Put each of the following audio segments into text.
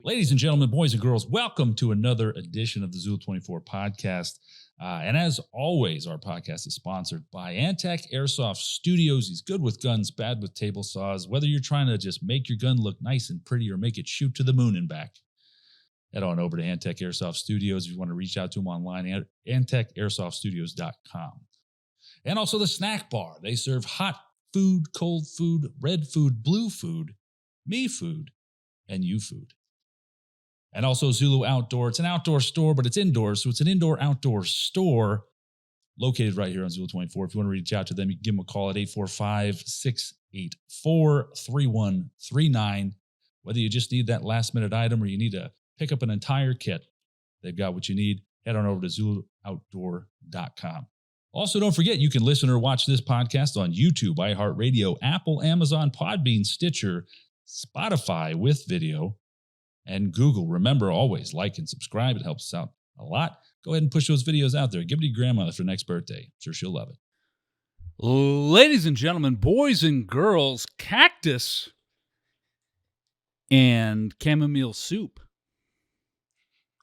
Ladies and gentlemen, boys and girls, welcome to another edition of the Zulu 24 podcast. And as always, our podcast is sponsored by Taranaki Airsoft Studios. He's good with guns, bad with table saws. Whether you're trying to just make your gun look nice and pretty or make it shoot to the moon and back, head on over to Taranaki Airsoft Studios if you want to reach out to him online at TaranakieAirsoftStudios.com. And also the snack bar. They serve hot food, cold food, red food, blue food, me food, and you food. And also Zulu Outdoor. It's an outdoor store, but it's indoors. So it's an indoor-outdoor store located right here on Zulu 24. If you want to reach out to them, you can give them a call at 845-684-3139. Whether you just need that last-minute item or you need to pick up an entire kit, they've got what you need. Head on over to ZuluOutdoor.com. Also, don't forget, you can listen or watch this podcast on YouTube, iHeartRadio, Apple, Amazon, Podbean, Stitcher, Spotify with video, and Google. Remember, always like and subscribe. It helps us out a lot. Go ahead and push those videos out there. Give it to your grandmother for next birthday. I'm sure she'll love it. Ladies and gentlemen, boys and girls, cactus and chamomile soup.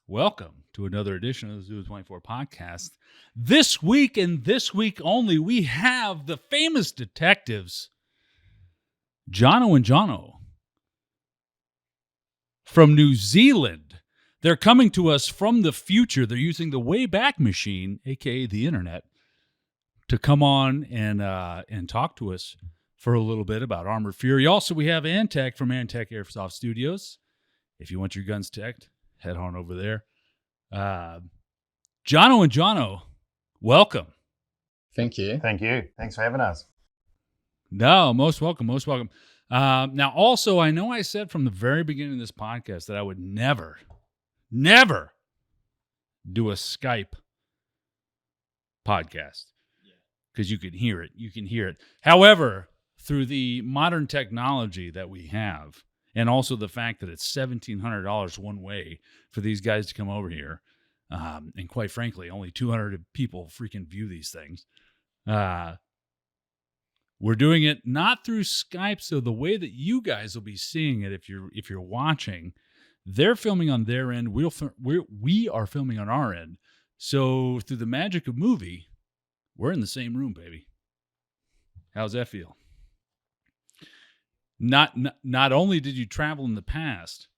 Welcome to another edition of the Zulu 24 podcast. This week and this week only, we have the famous detectives, Jonno and Jonno, from New Zealand. They're coming to us from the future. They're using the Wayback Machine, a.k.a. the internet, to come on and talk to us for a little bit about Armoured Fury. Also, we have Antec from Taranaki Airsoft Studios. If you want your guns teched, head on over there. Jonno and Jonno, welcome. Thank you. Thank you. Thanks for having us. No, most welcome, most welcome. Now, also, I know I said from the very beginning of this podcast that I would never do a Skype podcast because you can hear it. You can hear it. However, through the modern technology that we have, and also the fact that it's $1,700 one way for these guys to come over here, and quite frankly, only 200 people freaking view these things. We're doing it not through Skype, so the way that you guys will be seeing it, if you're watching, they're filming on their end. We are filming on our end. So through the magic of movie, we're in the same room, baby. How's that feel? Not only did you travel in the past,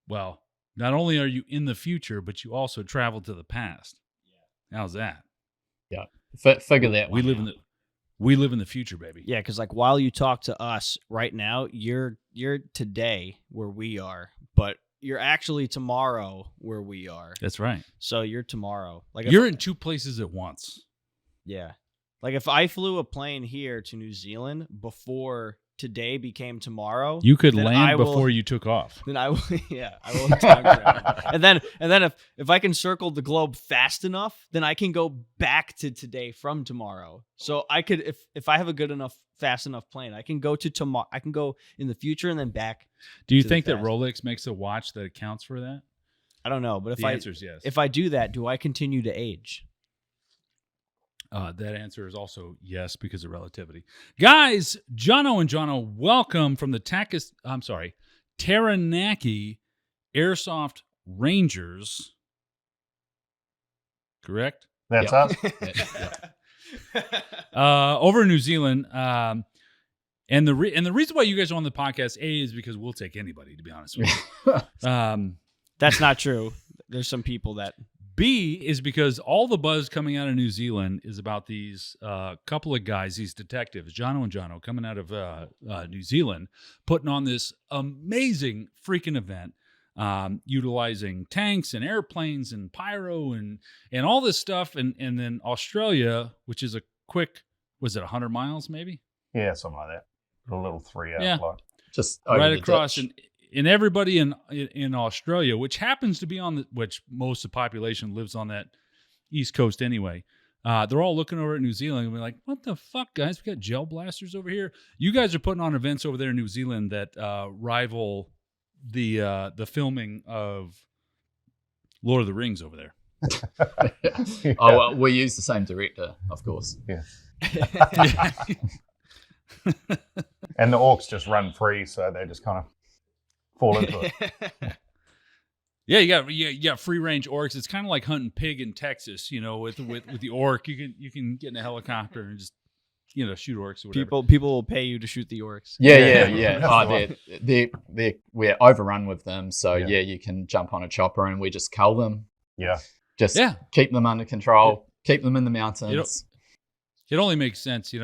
well, not only are you in the future, but you also traveled to the past. How's that? Yeah, figure that one out. We live in the future, baby. Yeah, because like while you talk to us right now, you're today where we are, but you're actually tomorrow where we are. That's right. So you're tomorrow. Like you're in two places at once. Yeah. Like if I flew a plane here to New Zealand before today became tomorrow, you could land before you took off. Then I will, yeah, I will time travel. and then if I can circle the globe fast enough, then I can go back to today from tomorrow. So I could, if I have a good enough, fast enough plane, I can go to tomorrow. I can go in the future and then back. Do you think that Rolex makes a watch that accounts for that? I don't know, but the answer is yes. If I do that, do I continue to age? That answer is also yes because of relativity. Guys, Jonno and Jonno, welcome from the Taranaki Airsoft Rangers. Correct? That's us. Over in New Zealand. And the reason why you guys are on the podcast, A, is because we'll take anybody, to be honest with you. That's not true. There's some people that... B is because all the buzz coming out of New Zealand is about these couple of guys, these detectives, Jonno and Jonno, coming out of New Zealand, putting on this amazing freaking event, utilizing tanks and airplanes and pyro and all this stuff. And then Australia, which is a quick, was it 100 miles maybe? Yeah, something like that. A little 3-hour flight. Just right across. And everybody in Australia, which happens to be which most of the population lives on that East Coast anyway, they're all looking over at New Zealand and be like, what the fuck, guys? We got gel blasters over here. You guys are putting on events over there in New Zealand that rival the filming of Lord of the Rings over there. Yeah. Oh, well, we use the same director, of course. Yeah. And the orcs just run free, so they just kind of fall into it. Yeah, you got free range orcs. It's kind of like hunting pig in Texas, with the orc. You can get in a helicopter and just shoot orcs or whatever. People will pay you to shoot the orcs. Yeah. Oh, we're overrun with them, so Yeah. you can jump on a chopper and we just cull them. Yeah. Just keep them under control, keep them in the mountains. It only makes sense,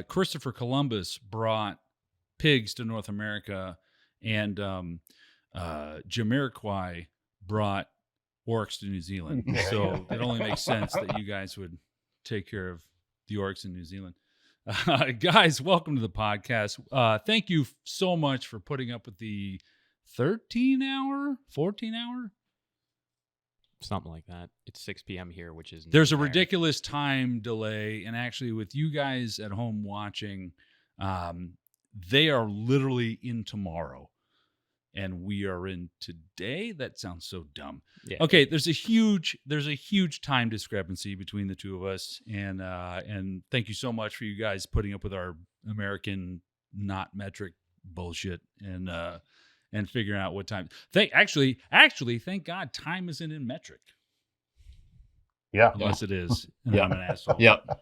Christopher Columbus brought pigs to North America, and Jamiroquai brought orcs to New Zealand. Yeah. So it only makes sense that you guys would take care of the orcs in New Zealand. Guys, welcome to the podcast. Thank you so much for putting up with the 13-hour, 14-hour? Something like that. It's 6 p.m. here, which is There's a ridiculous time delay, and actually with you guys at home watching, they are literally in tomorrow, and we are in today. That sounds so dumb. Yeah. Okay, there's a huge time discrepancy between the two of us, and thank you so much for you guys putting up with our American not metric bullshit and figuring out what time. Thank God time isn't in metric. Yeah. Unless it is. And Yeah. I'm an asshole. Yep.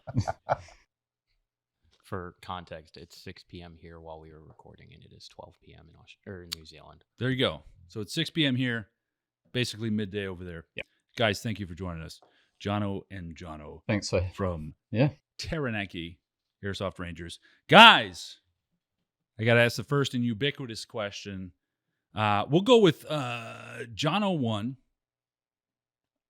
For context, it's 6 p.m. here while we were recording, and it is 12 p.m. in New Zealand. There you go. So it's 6 p.m. here, basically midday over there. Yeah. Guys, thank you for joining us. Jonno and Jonno Thanks for from Yeah. Taranaki Airsoft Rangers. Guys, I got to ask the first and ubiquitous question. We'll go with Jonno 1.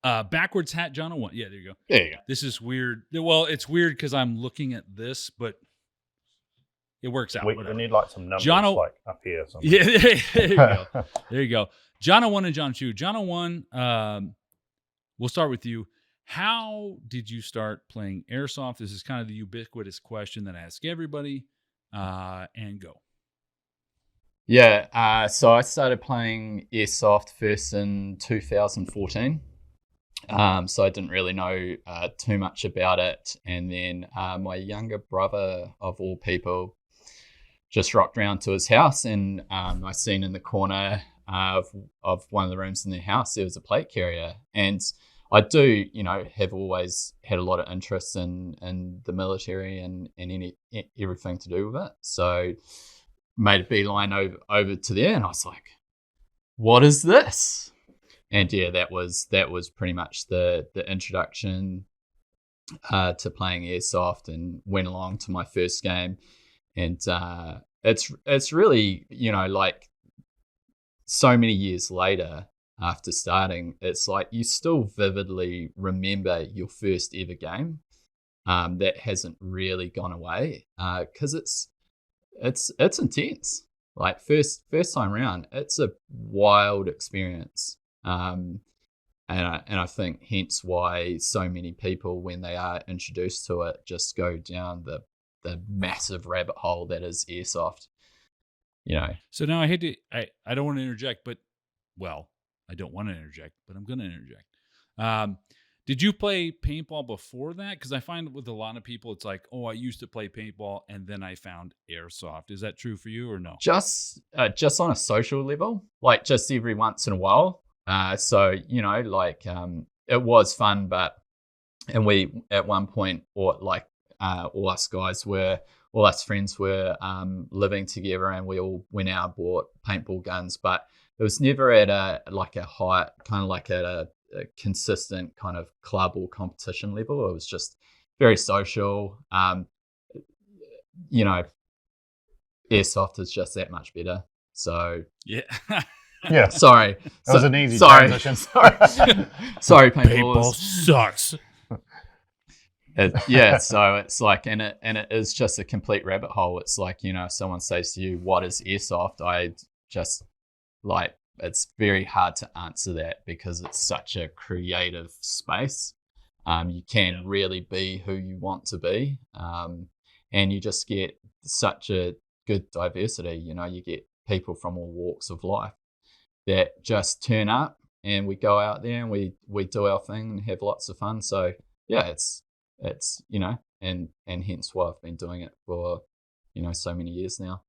Backwards hat Jonno 1. Yeah, there you go. There you go. This is weird. Well, it's weird because I'm looking at this, but it works out. We need like some numbers Jonno- like up here or something. Yeah, there you go. There you go. Jonno 1 and Jonno 2. Jonno 1, we'll start with you. How did you start playing airsoft? This is kind of the ubiquitous question that I ask everybody. And go. Yeah, so I started playing airsoft first in 2014. So I didn't really know too much about it. And then my younger brother, of all people, just rocked round to his house, and I seen in the corner of one of the rooms in the house, there was a plate carrier. And I do, have always had a lot of interest in the military and everything to do with it. So made a beeline over to there, and I was like, what is this? And yeah, that was pretty much the introduction to playing airsoft, and went along to my first game. And it's really, like so many years later after starting, it's like you still vividly remember your first ever game. That hasn't really gone away because it's intense. Like first time around, it's a wild experience. And I think hence why so many people, when they are introduced to it, just go down the massive rabbit hole that is airsoft. So now I don't want to interject, but I don't want to interject, but I'm going to interject. Did you play paintball before that? Because I find with a lot of people, it's like, oh, I used to play paintball and then I found airsoft. Is that true for you or no? Just on a social level, like just every once in a while. So, it was fun, and we at one point, all us friends were living together, and we all went out and bought paintball guns, but it was never at a high, kind of like at a consistent kind of club or competition level. It was just very social. Airsoft is just that much better. So Yeah. Yeah. sorry, That was an easy sorry. transition. Sorry, Paintball paintball. sucks. So it's like, and it is just a complete rabbit hole. It's like, if someone says to you, what is airsoft? I just like, it's very hard to answer that because it's such a creative space. You can really be who you want to be. And you just get such a good diversity. You get people from all walks of life that just turn up, and we go out there and we do our thing and have lots of fun. So yeah, it's and hence why I've been doing it for so many years now.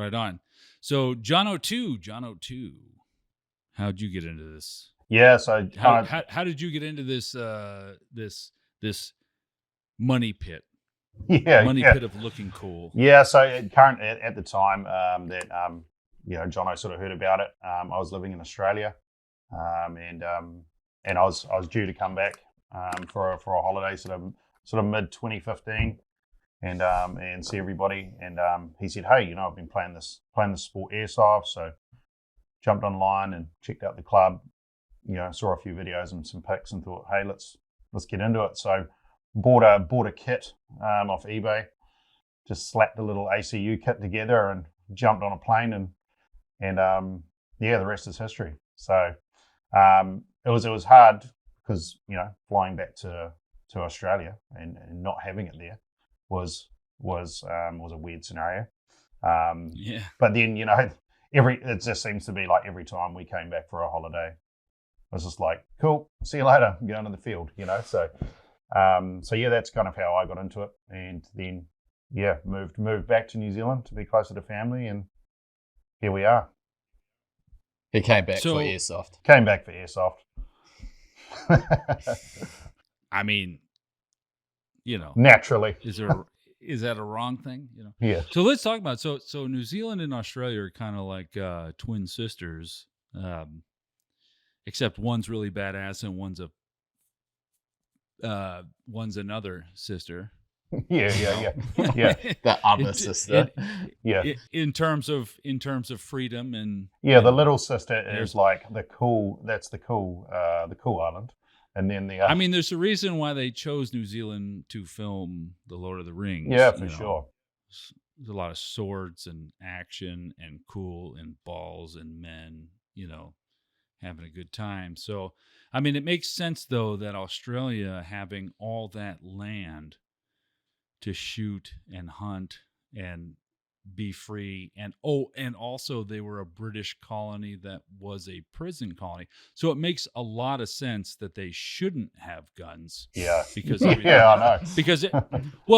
Right on. So Jonno 2, how'd you get into this? Yeah, so How did you get into this this money pit? Money pit of looking cool. Yeah, so at the time that Jonno sort of heard about it, I was living in Australia, and I was due to come back for a holiday, sort of mid 2015, and see everybody. And he said, "Hey, I've been playing this sport airsoft," so jumped online and checked out the club. Saw a few videos and some pics, and thought, "Hey, let's get into it." So bought a kit off eBay, just slapped a little ACU kit together and jumped on a plane, and the rest is history. So it was hard because flying back to Australia and not having it there was a weird scenario. But then it just seems to be like every time we came back for a holiday, it was just like, cool, see you later, I'm going to the field, So that's kind of how I got into it, and then moved back to New Zealand to be closer to family, and here we are. He came back for airsoft. Came back for airsoft. I mean, naturally. Is that a wrong thing? Yeah. So let's talk about so New Zealand and Australia are kind of like twin sisters, except one's really badass and one's another sister. Yeah. The other sister. In terms of freedom and the little sister is like the cool. That's the cool island, and then the. I mean, there's a reason why they chose New Zealand to film The Lord of the Rings. Yeah, for sure. There's a lot of swords and action and cool and balls and men, having a good time. So, I mean, it makes sense though that Australia having all that land to shoot and hunt and be free, and also they were a British colony that was a prison colony, so it makes a lot of sense that they shouldn't have guns. Because I know.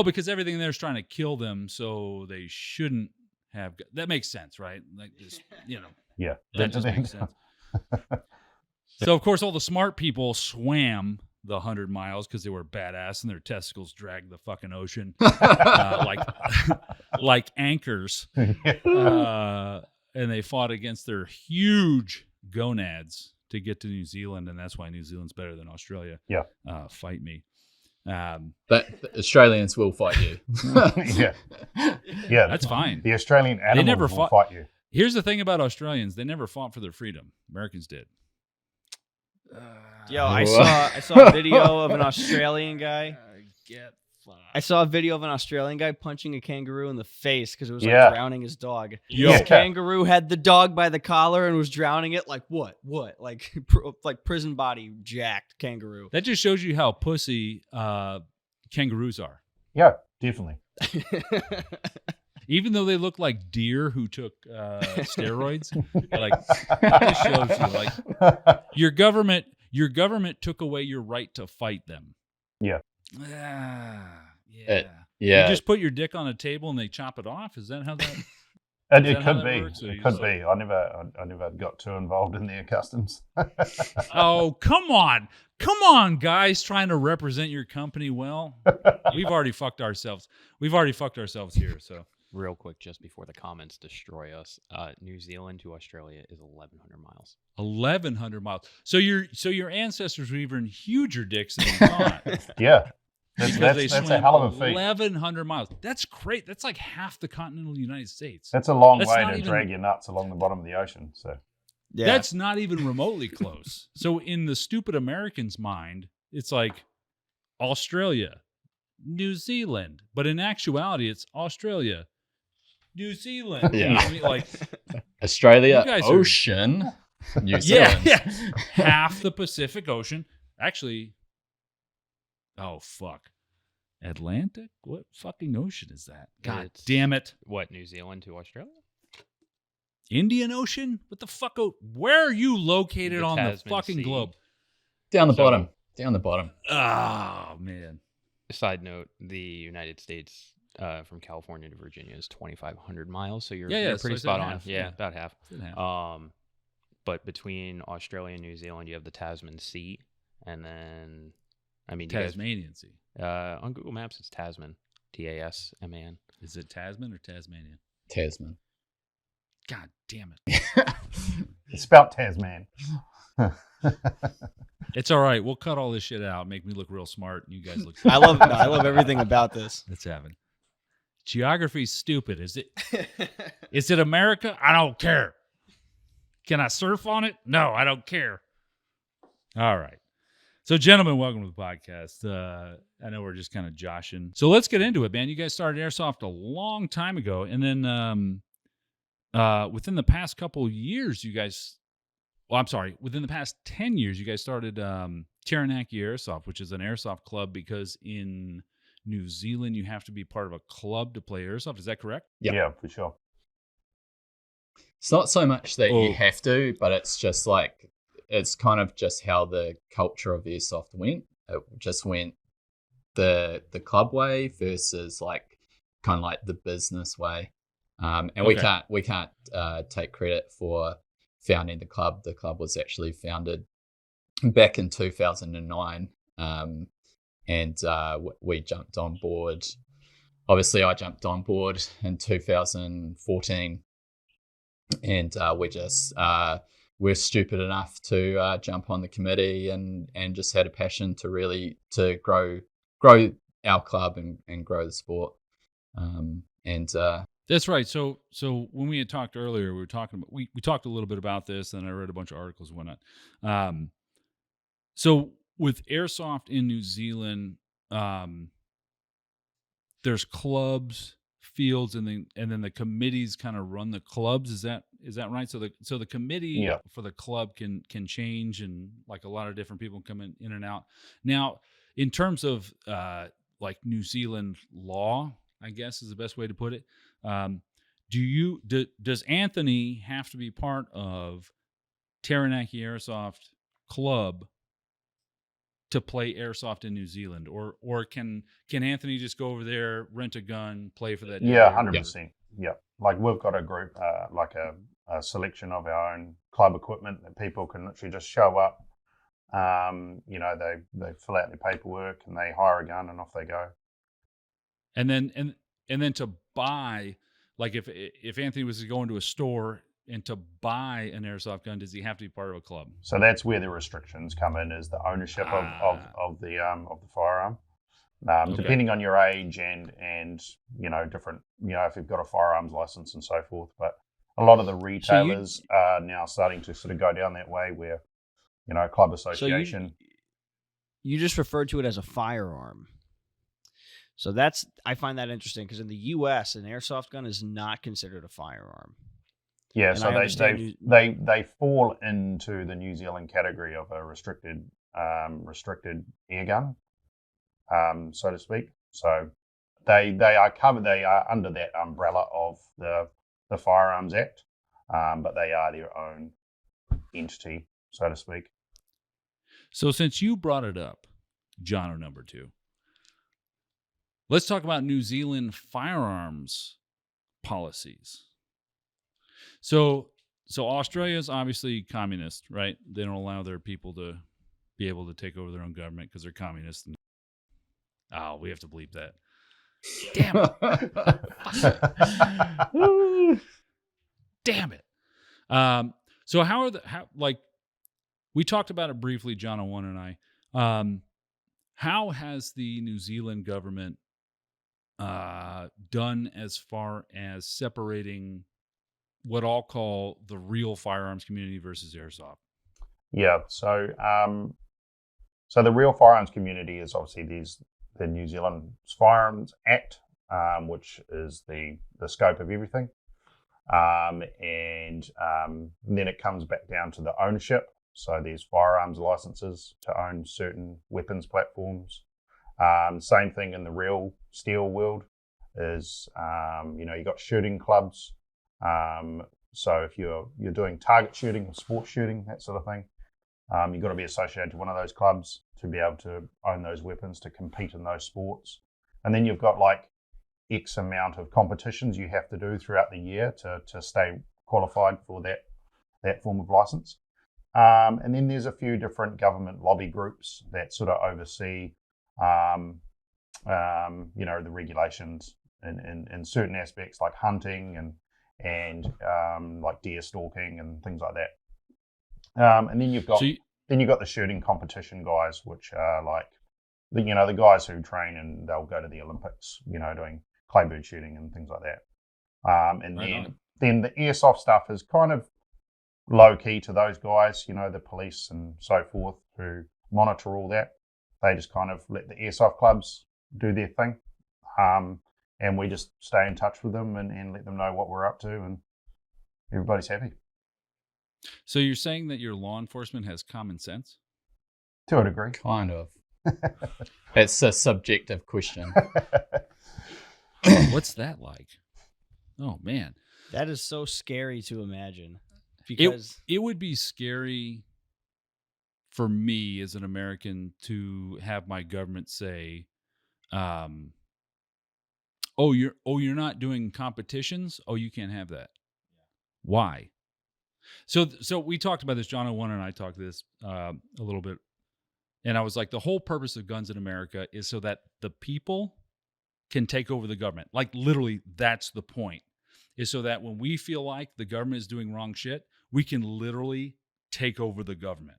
because everything there's trying to kill them, so they shouldn't have. That makes sense, right? Like this, Yeah, that just makes sense. So of course all the smart people swam the 100 miles because they were badass and their testicles dragged the fucking ocean like anchors, and they fought against their huge gonads to get to New Zealand, and that's why New Zealand's better than Australia. Fight me. But Australians will fight you. That's fine. The Australian animals will fight you. Here's the thing about Australians: they never fought for their freedom. Americans did. I saw a video of an Australian guy. I saw a video of an Australian guy punching a kangaroo in the face because it was like drowning his dog. This kangaroo had the dog by the collar and was drowning it. Like what? Like prison body jacked kangaroo. That just shows you how pussy kangaroos are. Yeah, definitely. Even though they look like deer who took steroids, like it just shows you, like your government took away your right to fight them. Yeah. Yeah. You just put your dick on a table and they chop it off. Is that how that? It could be. It could be. I never got too involved in their customs. Oh, come on, guys, trying to represent your company well. We've already fucked ourselves. Here. So real quick, just before the comments destroy us, New Zealand to Australia is 1,100 miles. 1,100 miles. So your ancestors were even huger dicks than you thought. Yeah. That's a hell of a feat. 1,100 miles. That's great. That's like half the continental United States. That's a long way to drag your nuts along the bottom of the ocean. So that's not even remotely close. So in the stupid American's mind, it's like Australia, New Zealand, but in actuality, it's Australia, New Zealand. Yeah, I mean, like Australia, ocean, New Zealand. Yeah. Half the Pacific Ocean. Actually. Oh, fuck. Atlantic? What fucking ocean is that? God damn it. What, New Zealand to Australia? Indian Ocean? What the fuck? Where are you located on the fucking globe? Down the bottom. Down the bottom. Oh, man. Side note, the United States from California to Virginia is 2,500 miles. So you're so pretty I said spot on. half, Yeah, about half. Said half. But between Australia and New Zealand, you have the Tasman Sea, and then Tasmanian Sea. On Google Maps, it's Tasman, Tasman. Is it Tasman or Tasmania? Tasman. God damn it! It's spelled Tasman. It's all right. We'll cut all this shit out. Make me look real smart, and you guys look. I love everything about this. Let's have it. Geography's stupid. Is it? Is it America? I don't care. Can I surf on it? No, I don't care. All right. So, gentlemen, welcome to the podcast. I know we're just kind of joshing. So let's get into it, man. You guys started Airsoft a long time ago. And then within the past couple years, within the past 10 years, you guys started Taranaki Airsoft, which is an airsoft club because in New Zealand, you have to be part of a club to play airsoft. Is that correct? Yep. Yeah, for sure. It's not so much that you have to, but it's just like, it's kind of just how the culture of airsoft went. It just went the club way versus like kind of like the business way. And we can't take credit for founding the club. The club was actually founded back in 2009. And we jumped on board. Obviously, I jumped on board in 2014. And we're stupid enough to jump on the committee and just had a passion to grow our club and grow the sport. That's right. So when we had talked earlier, we talked a little bit about this, and I read a bunch of articles and whatnot. So with airsoft in New Zealand, there's clubs, fields, and then the committees kind of run the clubs. Is that right? So the committee for the club can change, and like a lot of different people come in and out. Now, in terms of like New Zealand law, I guess is the best way to put it. Does Anthony have to be part of Taranaki Airsoft Club to play airsoft in New Zealand, or can Anthony just go over there, rent a gun, play for that? Yeah, 100%. Yeah, like we've got a group, like a selection of our own club equipment that people can literally just show up. They fill out their paperwork and they hire a gun and off they go. And then to buy, like if Anthony was to go into a store and to buy an airsoft gun, does he have to be part of a club? So that's where the restrictions come in, is the ownership of the firearm. Depending on your age and different, if you've got a firearms license and so forth. But a lot of the retailers are now starting to sort of go down that way where, club association. So you just referred to it as a firearm. So I find that interesting because in the U.S., an airsoft gun is not considered a firearm. Yeah, and so they fall into the New Zealand category of a restricted air gun, so to speak. So they are covered. They are under that umbrella of the Firearms Act, but they are their own entity, so to speak. So since you brought it up, Jonno number 2, let's talk about New Zealand firearms policies. So Australia is obviously communist, right? They don't allow their people to be able to take over their own government because they're communist. We have to bleep that. Damn it! Damn it! So how we talked about it briefly, Jonno and I. How has the New Zealand government done as far as separating what I'll call the real firearms community versus airsoft? Yeah, so the real firearms community is obviously the New Zealand Firearms Act, which is the scope of everything, and then it comes back down to the ownership. So there's firearms licenses to own certain weapons platforms. Same thing in the real steel world is you got shooting clubs. So if you're doing target shooting or sports shooting, that sort of thing, you've got to be associated to one of those clubs to be able to own those weapons to compete in those sports. And then you've got like X amount of competitions you have to do throughout the year to stay qualified for that form of license. And then there's a few different government lobby groups that sort of oversee, the regulations in certain aspects like hunting and like deer stalking and things like that. And then you've got the shooting competition guys, which are like the guys who train and they'll go to the Olympics, doing claybird shooting and things like that. And then the airsoft stuff is kind of low key to those guys, the police and so forth who monitor all that. They just kind of let the airsoft clubs do their thing. And we just stay in touch with them and let them know what we're up to, and everybody's happy. So you're saying that your law enforcement has common sense? To a degree. Kind of. It's a subjective question. What's that like? Oh, man. That is so scary to imagine. Because it would be scary for me as an American to have my government say, you're not doing competitions? Oh, you can't have that. Why? So we talked about this. Jonno and I talked this a little bit, and I was like, the whole purpose of guns in America is so that the people can take over the government. Like literally, that's the point. Is so that when we feel like the government is doing wrong shit, we can literally take over the government.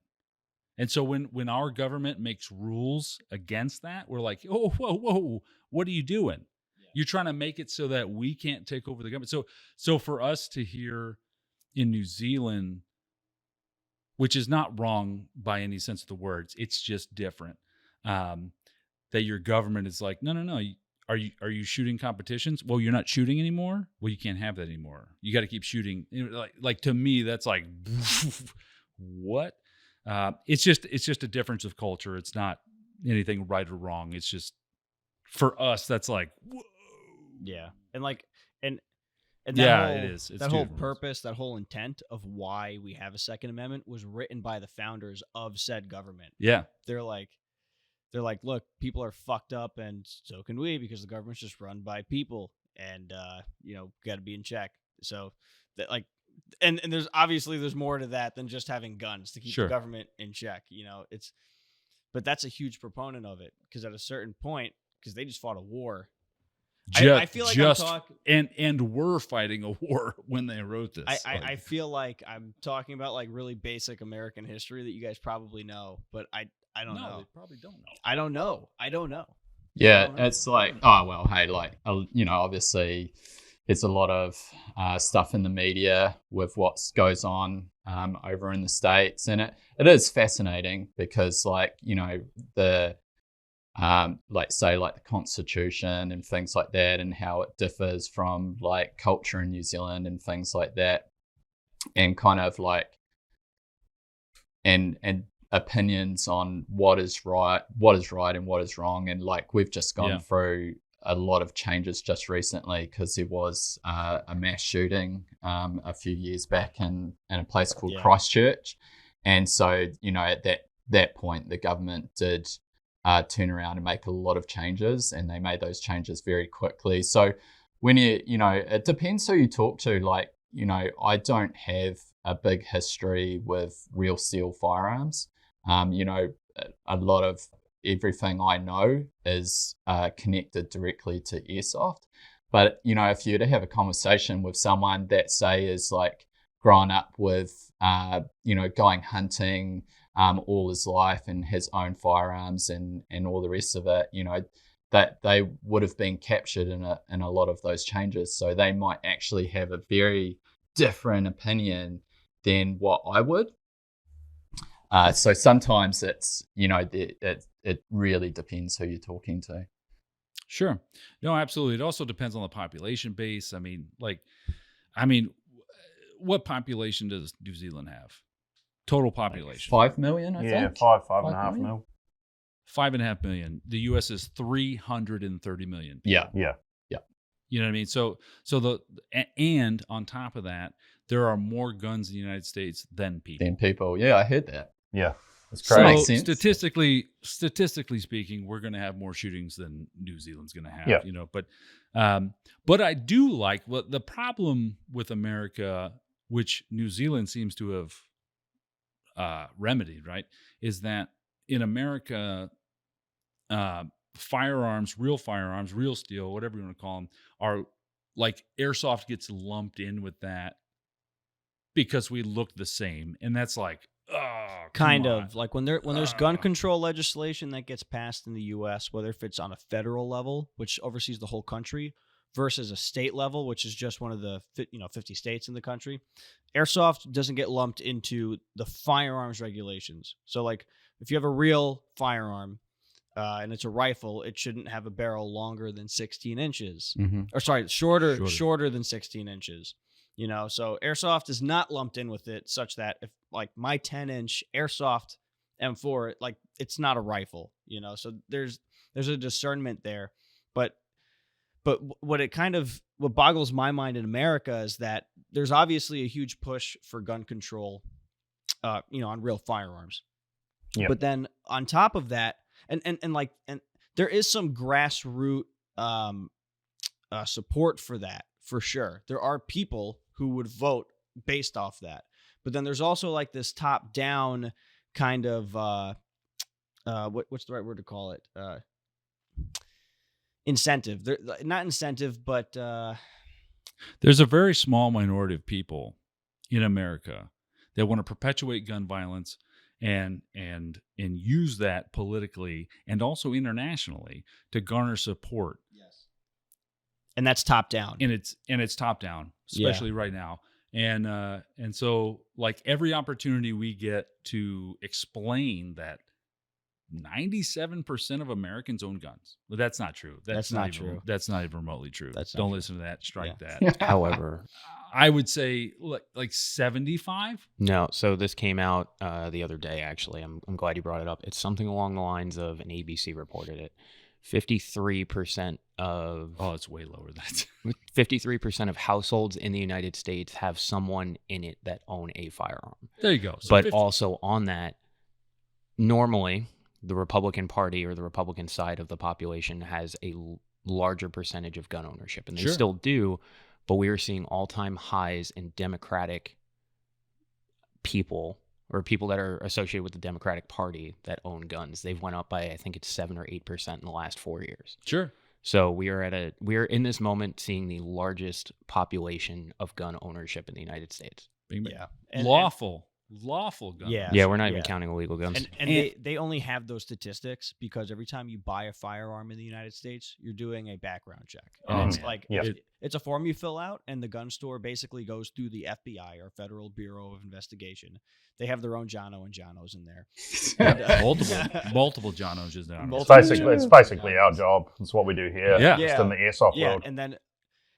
And so when our government makes rules against that, we're like, oh, whoa, what are you doing? Yeah. You're trying to make it so that we can't take over the government. So for us to hear in New Zealand, which is not wrong by any sense of the words, it's just different, that your government is like, no. Are you shooting competitions? Well, you're not shooting anymore. Well, you can't have that anymore. You got to keep shooting. Like to me, that's like, what? It's just a difference of culture. It's not anything right or wrong. It's just for us. That's like, whoa. Yeah, and that yeah, whole, it is. It's that whole different. purpose, that whole intent of why we have a Second Amendment was written by the founders of said government. Yeah, they're like, look, people are fucked up, and so can we, because the government's just run by people, and got to be in check. So that and there's more to that than just having guns to keep the government in check. But that's a huge proponent of it, because at a certain point, because they just fought a war. I feel like I'm talking, and we're fighting a war when they wrote this. I feel like I'm talking about like really basic American history that you guys probably know, but I don't know. They probably don't know. I don't know. Yeah, it's like, oh, well, hey, obviously there's a lot of stuff in the media with what goes on over in the States. And it is fascinating because, the the Constitution and things like that, and how it differs from culture in New Zealand and things like that, and kind of and opinions on what is right and what is wrong. And we've just gone through a lot of changes just recently, because there was a mass shooting a few years back in a place called Christchurch. And so, at that point, the government did turn around and make a lot of changes, and they made those changes very quickly. So when it depends who you talk to. I don't have a big history with real steel firearms. A lot of everything I know is connected directly to airsoft. But, if you were to have a conversation with someone that, say, is grown up with, going hunting all his life and his own firearms and all the rest of it, that they would have been captured in a lot of those changes. So they might actually have a very different opinion than what I would. So sometimes it's, it really depends who you're talking to. Sure. No, absolutely. It also depends on the population base. What population does New Zealand have? Total population. 5 million, I think. Yeah, 5.5 mil. 5.5 million. The U.S. is 330 million. Yeah. You know what I mean? So and on top of that, there are more guns in the United States than people. Yeah, I heard that. Yeah. It's So crazy. Makes sense. statistically speaking, we're going to have more shootings than New Zealand's going to have. Yeah. You know, but I do like the problem with America, which New Zealand seems to have remedied, right? Is that in America, firearms, real steel, whatever you want to call them, are like airsoft gets lumped in with that because we look the same, and that's like, oh, Kind come on. of like when there's gun control legislation that gets passed in the U.S., whether if it's on a federal level, which oversees the whole country, versus a state level, which is just one of the 50 states in the country, airsoft doesn't get lumped into the firearms regulations. So like if you have a real firearm and it's a rifle, it shouldn't have a barrel longer than 16 inches. Or sorry, shorter than 16 inches. You know, so airsoft is not lumped in with it, such that if like my 10-inch airsoft M4, like it's not a rifle, you know. So there's a discernment there, but what boggles my mind in America is that there's obviously a huge push for gun control, on real firearms. Yep. But then on top of that, and there is some grassroots support for that for sure. There are people who would vote based off that, but then there's also like this top down kind of what's the right word to call it? Incentive. Not incentive, but There's a very small minority of people in America that want to perpetuate gun violence and use that politically and also internationally to garner support. yes, and that's top down. And it's top down, especially right now. And so like every opportunity we get to explain that 97% of Americans own guns. Well, that's not true. That's not true. That's not even remotely true. Don't listen to that. Strike that. However, I would say like 75. no. So this came out the other day. Actually, I'm glad you brought it up. It's something along the lines of, an ABC reported it. 53% of It's way lower than that. 53% of households in the United States have someone in it that own a firearm. There you go. So But 50 also on that, normally the Republican Party or the Republican side of the population has a larger percentage of gun ownership, and they Sure. still do. But we are seeing all-time highs in Democratic people, or people that are associated with the Democratic Party that own guns. They've went up by, I think it's 7 or 8% in the last 4 years. Sure. So we are in this moment seeing the largest population of gun ownership in the United States. Yeah, Lawful gun. Yeah. Yeah, we're not even counting illegal guns. And they only have those statistics because every time you buy a firearm in the United States, you're doing a background check. And Oh, it's man. like Yep. it's a form you fill out, and the gun store basically goes through the FBI or Federal Bureau of Investigation. They have their own Jonno and Jonnos in there. multiple Jonnos is down. It's basically our job. It's what we do here. Yeah. Just in the airsoft Yeah, world. and then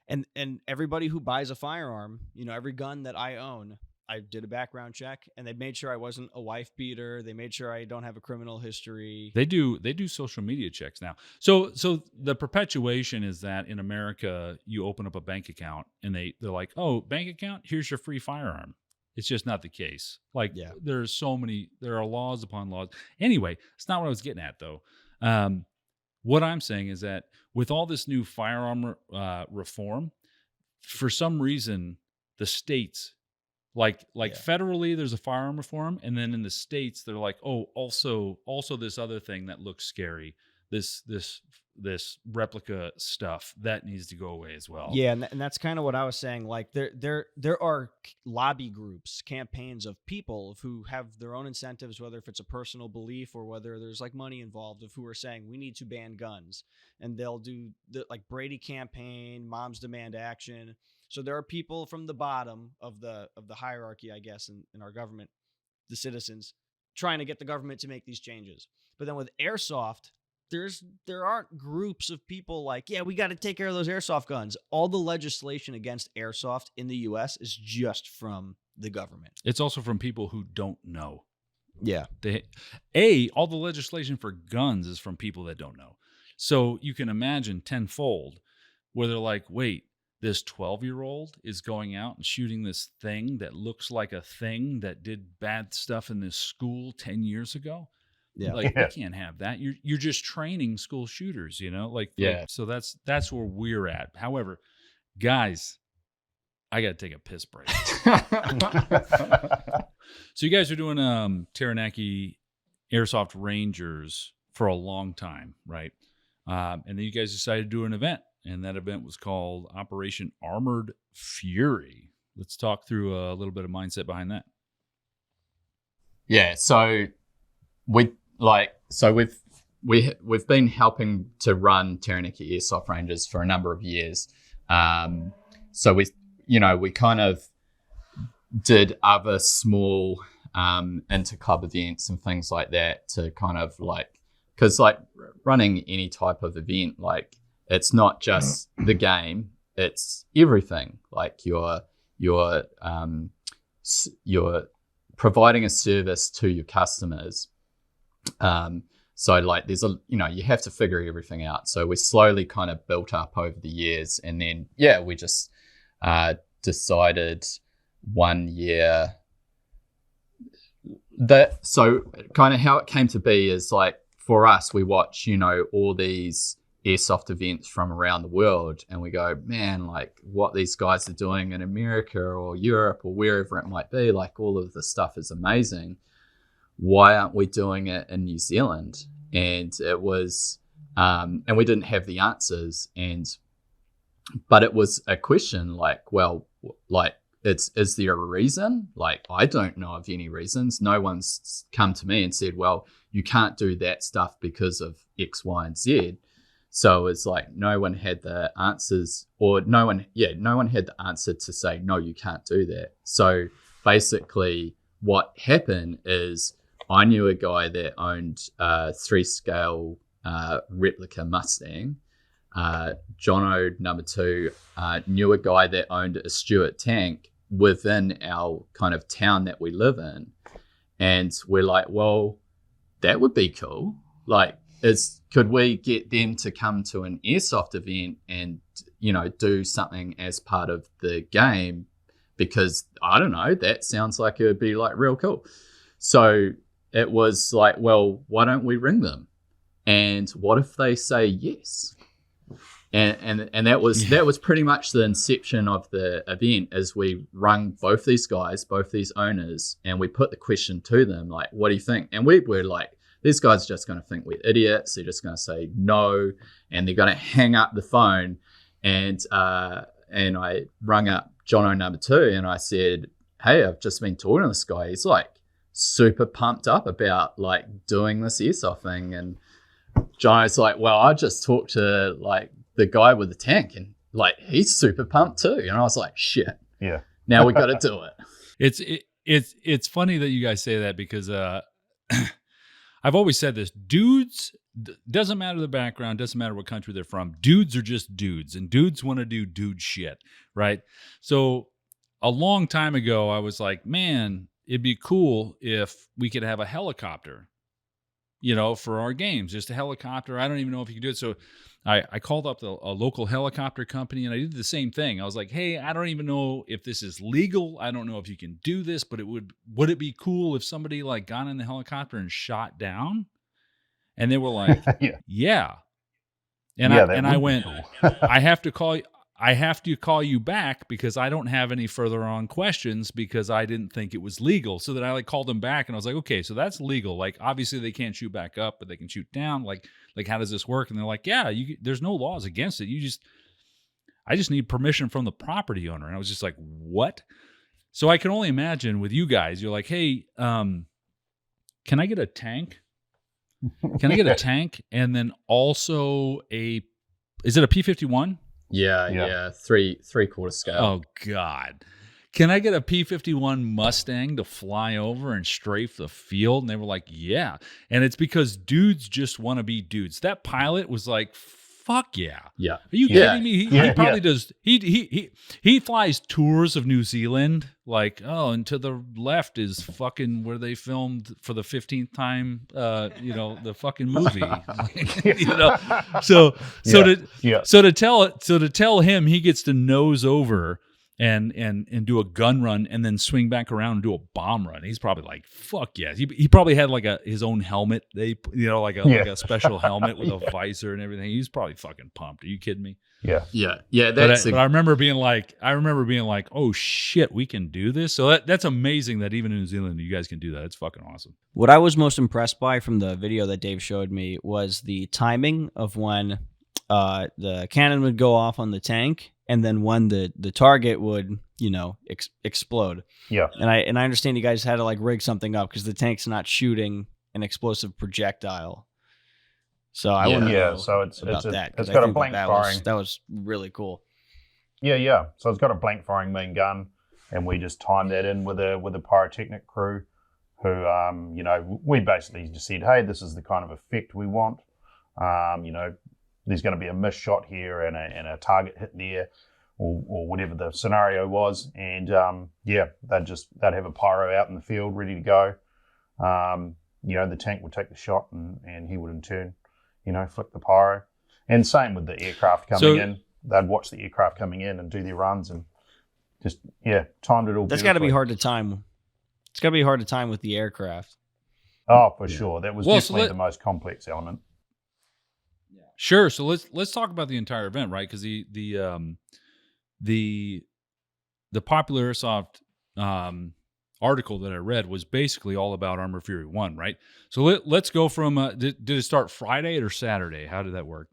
and everybody who buys a firearm, every gun that I own, I did a background check, and they made sure I wasn't a wife beater. They made sure I don't have a criminal history. They do social media checks now. So the perpetuation is that in America you open up a bank account and they're like, "Oh, bank account, here's your free firearm." It's just not the case. Like there are laws upon laws. Anyway, it's not what I was getting at though. What I'm saying is that with all this new firearm reform, for some reason the states, like federally, there's a firearm reform, and then in the states, they're like, oh, also this other thing that looks scary, this replica stuff that needs to go away as well. Yeah, and that's kind of what I was saying. Like there are lobby groups, campaigns of people who have their own incentives, whether if it's a personal belief or whether there's like money involved, of who are saying we need to ban guns, and they'll do the like Brady campaign, Moms Demand Action. So there are people from the bottom of the hierarchy, I guess, in our government, the citizens, trying to get the government to make these changes. But then with airsoft, there aren't groups of people like, yeah, we got to take care of those airsoft guns. All the legislation against airsoft in the U.S. is just from the government. It's also from people who don't know. Yeah. All the legislation for guns is from people that don't know. So you can imagine tenfold where they're like, wait, this 12-year-old is going out and shooting this thing that looks like a thing that did bad stuff in this school 10 years ago. Yeah. Like, we can't have that. You're just training school shooters, you know? Like, so that's where we're at. However, guys, I got to take a piss break. So you guys are doing Taranaki Airsoft Rangers for a long time, right? And then you guys decided to do an event, and that event was called Operation Armoured Fury. Let's talk through a little bit of mindset behind that. Yeah, so we've been helping to run Taranaki Airsoft Rangers for a number of years. So we kind of did other small inter-club events and things like that to kind of because running any type of event, like, it's not just the game, it's everything. Like, you're providing a service to your customers. So like, there's you have to figure everything out. So we slowly kind of built up over the years, and then we just decided one year that, so kind of how it came to be is, like, for us, we watch all these airsoft events from around the world, and we go, man, like, what these guys are doing in America or Europe or wherever it might be, like, all of the stuff is amazing. Why aren't we doing it in New Zealand? And it was, and we didn't have the answers, but it was a question like, well, like, is there a reason? Like, I don't know of any reasons. No one's come to me and said, well, you can't do that stuff because of X, Y, and Z. So it's like, no one had the answers, or no one had the answer to say, no, you can't do that. So basically what happened is, I knew a guy that owned a 3-scale replica Mustang. Jonno, number 2, knew a guy that owned a Stuart tank within our kind of town that we live in. And we're like, well, that would be cool. Like, could we get them to come to an airsoft event and, do something as part of the game? Because, I don't know, that sounds like it would be, like, real cool. So it was like, well, why don't we ring them? And what if they say yes? And that was pretty much the inception of the event, as we rung both these guys, both these owners, and we put the question to them, like, what do you think? And we were like, these guys are just going to think we're idiots. They're just going to say no, and they're going to hang up the phone. And I rung up Jonno number 2, and I said, hey, I've just been talking to this guy. He's like super pumped up about, like, doing this airsoft thing. And Jonno's like, well, I just talked to, like, the guy with the tank, and, like, he's super pumped too. And I was like, shit. Yeah. Now we got to do it. It's funny that you guys say that, because I've always said this: dudes, doesn't matter the background, doesn't matter what country they're from. Dudes are just dudes, and dudes want to do dude shit, right? So a long time ago, I was like, man, it'd be cool if we could have a helicopter, for our games, just a helicopter. I don't even know if you can do it. So I called up a local helicopter company, and I did the same thing. I was like, hey, I don't even know if this is legal. I don't know if you can do this, but would it be cool if somebody, like, got in the helicopter and shot down? And they were like, yeah. And I went, I have to call you back, because I don't have any further on questions, because I didn't think it was legal. So then I, like, called them back, and I was like, okay, so that's legal. Like, obviously they can't shoot back up, but they can shoot down. Like how does this work? And they're like, yeah, there's no laws against it. I just need permission from the property owner. And I was just like, what? So I can only imagine with you guys, you're like, hey, can I get a tank? Can I get a tank? And then also is it a P-51? Yeah, 3/4 scale. Oh, God. Can I get a P-51 Mustang to fly over and strafe the field? And they were like, yeah. And it's because dudes just want to be dudes. That pilot was like fuck yeah. Yeah. Are you Yeah. kidding me? He Yeah, probably yeah. does. He flies tours of New Zealand. Like, oh, and to the left is fucking where they filmed for the 15th time. The fucking movie. So Yeah. to tell him he gets to nose over and do a gun run and then swing back around and do a bomb run. He's probably like, fuck yeah. He probably had like his own helmet. Like a special helmet with a visor and everything. He's probably fucking pumped. Are you kidding me? Yeah. Yeah. But I remember being like, oh shit, we can do this. So that's amazing that even in New Zealand you guys can do that. It's fucking awesome. What I was most impressed by from the video that Dave showed me was the timing of when the cannon would go off on the tank, and then when the target would, explode. Yeah. And I understand you guys had to like rig something up because the tank's not shooting an explosive projectile. So I want to know so it's about that. it's 'cause I got a think blank that firing. that was really cool. Yeah. So it's got a blank firing main gun, and we just timed that in with a pyrotechnic crew, who we basically just said, hey, this is the kind of effect we want. There's going to be a missed shot here and a target hit there, or whatever the scenario was, and they'd have a pyro out in the field ready to go. The tank would take the shot, and he would in turn, flick the pyro. And same with the aircraft coming in. They'd watch the aircraft coming in and do their runs, and just timed it all. That's got to be hard to time. It's got to be hard to time with the aircraft. Oh, for sure. That was definitely the most complex element. Sure. So let's talk about the entire event, right? Because the Popular Airsoft article that I read was basically all about Armoured Fury 1, right? So let's go from did it start Friday or Saturday? How did that work?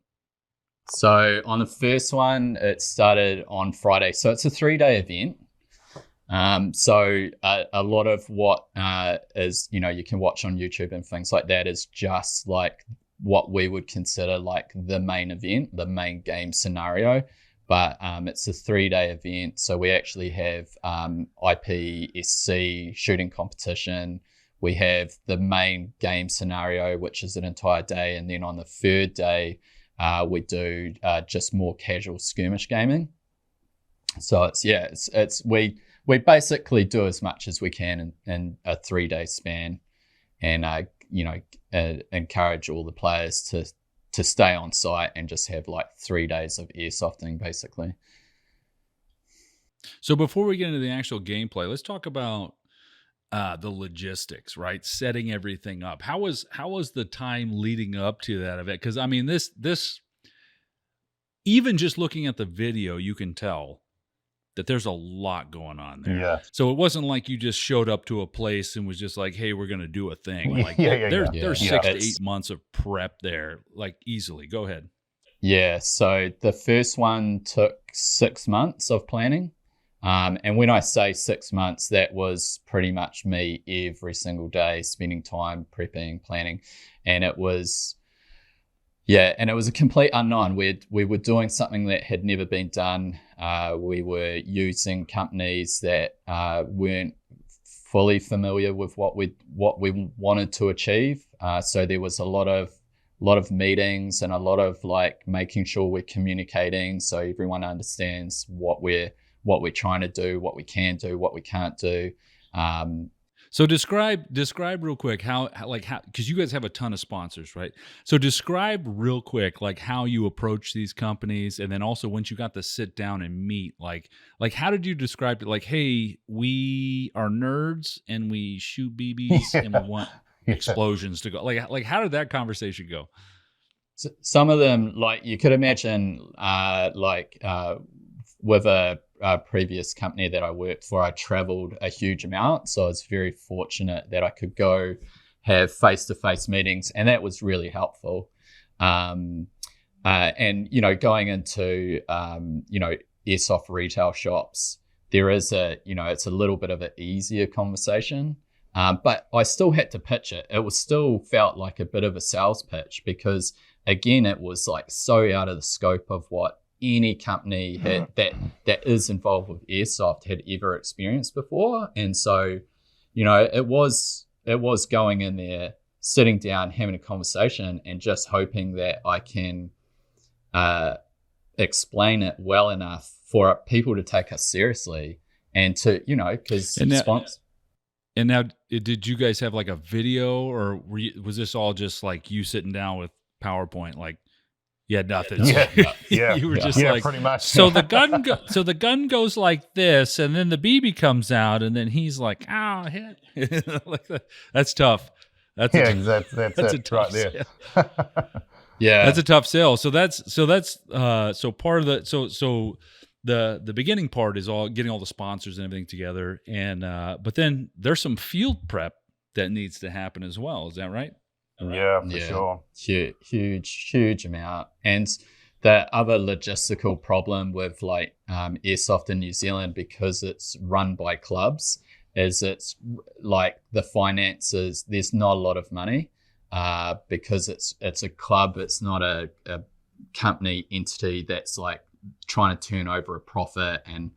So on the first one, it started on Friday. So it's a 3-day event. So a lot of what is, you can watch on YouTube and things like that is just like what we would consider like the main event, the main game scenario. But it's a 3-day event. So we actually have IPSC shooting competition. We have the main game scenario, which is an entire day. And then on the third day, we do just more casual skirmish gaming. So we basically do as much as we can in a 3-day span, and encourage all the players to stay on site and just have like 3 days of airsofting basically. So before we get into the actual gameplay, let's talk about the logistics, right? Setting everything up. How was the time leading up to that event? Because I mean, this even just looking at the video, you can tell that there's a lot going on there. Yeah. So it wasn't like you just showed up to a place and was just like, hey, we're going to do a thing. Like there's 6 to 8 months of prep there, like easily. Go ahead. Yeah. So the first one took 6 months of planning. And when I say 6 months, that was pretty much me every single day, spending time prepping, planning. And it was a complete unknown. We were doing something that had never been done. We were using companies that weren't fully familiar with what we wanted to achieve. So there was a lot of meetings and a lot of like making sure we're communicating so everyone understands what we're trying to do, what we can do, what we can't do. So describe real quick how because you guys have a ton of sponsors, right? So describe real quick like how you approach these companies, and then also once you got to sit down and meet, like how did you describe it? Like, hey, we are nerds and we shoot BBs and we want explosions to go. Like how did that conversation go? So some of them, like you could imagine, with a previous company that I worked for, I traveled a huge amount. So I was very fortunate that I could go have face-to-face meetings, and that was really helpful. And, going into, airsoft retail shops, there is it's a little bit of an easier conversation. But I still had to pitch it. It still felt like a bit of a sales pitch because, again, it was like so out of the scope of what any company that is involved with airsoft had ever experienced before. And so, it was going in there, sitting down, having a conversation, and just hoping that I can explain it well enough for people to take us seriously and to, because And now, did you guys have like a video, or was this all just like you sitting down with PowerPoint? Like, you had nothing. Yeah, You were just yeah, like, pretty much. so the gun goes like this, and then the BB comes out, and then he's like, "Oh, hit!" Like that. That's tough. That's that's a it tough right there. sale. yeah, That's a tough sale. So part of the beginning part is all getting all the sponsors and everything together, and but then there's some field prep that needs to happen as well. Is that right? Yeah, for sure. Huge amount. And the other logistical problem with like airsoft in New Zealand, because it's run by clubs, is it's like the finances. There's not a lot of money because it's a club. It's not a company entity that's like trying to turn over a profit and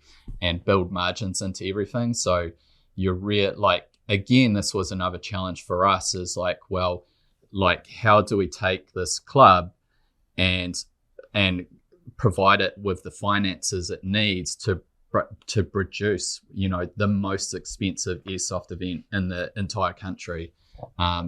build margins into everything. So you're again, this was another challenge for us, is like, well, like, how do we take this club and provide it with the finances it needs to produce, the most expensive airsoft event in the entire country.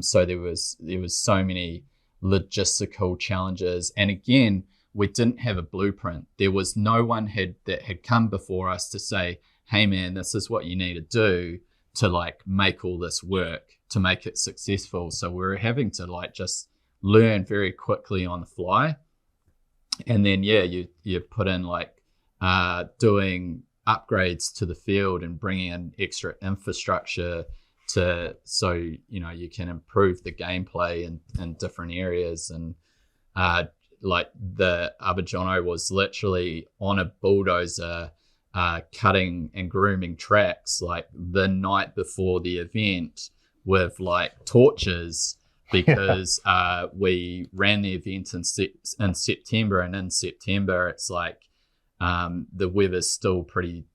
So there was so many logistical challenges, and again, we didn't have a blueprint. There was no one that had come before us to say, hey man, this is what you need to do to like make all this work, to make it successful. So we were having to like just learn very quickly on the fly. And then, you put in like doing upgrades to the field and bringing in extra infrastructure so you can improve the gameplay in different areas. And like the other Jonno was literally on a bulldozer cutting and grooming tracks like the night before the event with like torches, because we ran the event in September, and in September it's like the weather's still pretty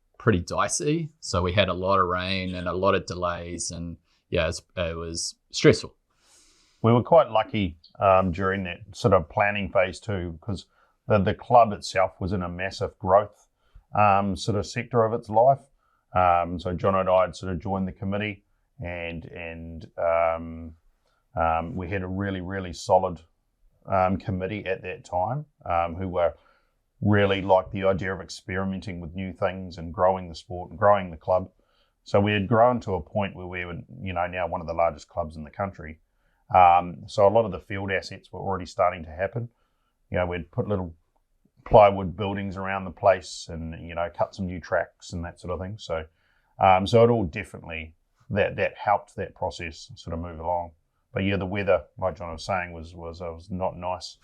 dicey, so we had a lot of rain and a lot of delays, and it was stressful. We were quite lucky during that sort of planning phase too, because the club itself was in a massive growth sort of sector of its life. So Jonno and I had sort of joined the committee, and we had a really, really solid committee at that time who were really liked the idea of experimenting with new things and growing the sport and growing the club. So we had grown to a point where we were, now one of the largest clubs in the country. So a lot of the field assets were already starting to happen. We'd put little plywood buildings around the place and, cut some new tracks and that sort of thing. So it all definitely, that helped that process sort of move along. But the weather, like John was saying, was not nice.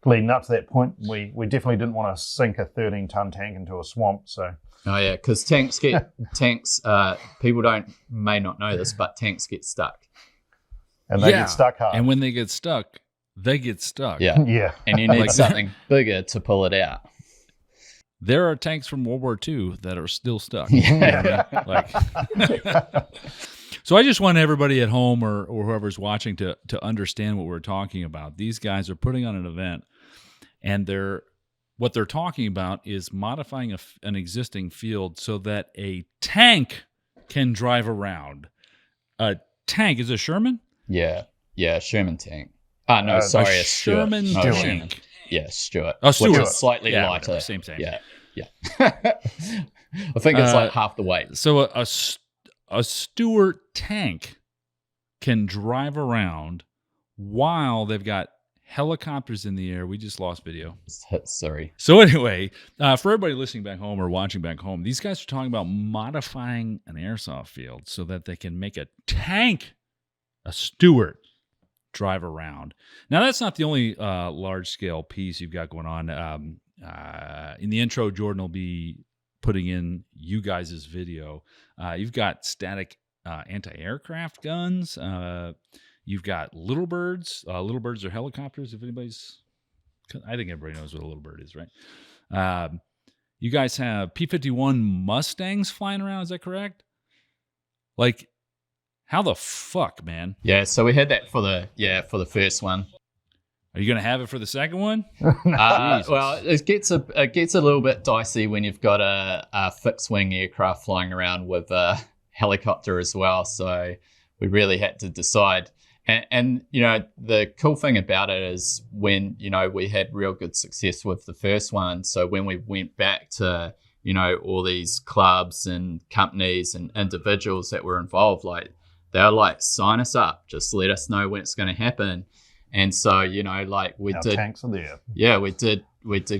Leading up to that point, we definitely didn't want to sink a 13-ton tank into a swamp. So because tanks people may not know this, but tanks get stuck. And they get stuck hard. And when they get stuck, they get stuck. Yeah. And you need something bigger to pull it out. There are tanks from World War II that are still stuck. Yeah. So I just want everybody at home or whoever's watching to understand what we're talking about. These guys are putting on an event, and what they're talking about is modifying an existing field so that a tank can drive around. A tank is a Sherman? Yeah, Sherman tank. A Sherman tank. Yeah, Stuart. Oh, Stuart. Which is slightly lighter. Same. Yeah. I think it's like half the weight. So a Stuart tank can drive around while they've got helicopters in the air. We just lost video. Sorry. So anyway, for everybody listening back home or watching back home, these guys are talking about modifying an airsoft field so that they can make a tank, a Stuart, drive around. Now, that's not the only large-scale piece you've got going on. In the intro, Jordan will be putting in you guys' video. You've got static anti-aircraft guns. You've got little birds. Little birds are helicopters, if anybody's... I think everybody knows what a little bird is, right? You guys have P-51 Mustangs flying around, is that correct? Like, how the fuck, man? Yeah, so we had that for the first one. Are you going to have it for the second one? Well, it gets a little bit dicey when you've got a fixed wing aircraft flying around with a helicopter as well. So we really had to decide. And the cool thing about it is when, we had real good success with the first one. So when we went back to, all these clubs and companies and individuals that were involved, like, they're like, sign us up, just let us know when it's going to happen. And so, like we Our did. tanks are there. Yeah, we did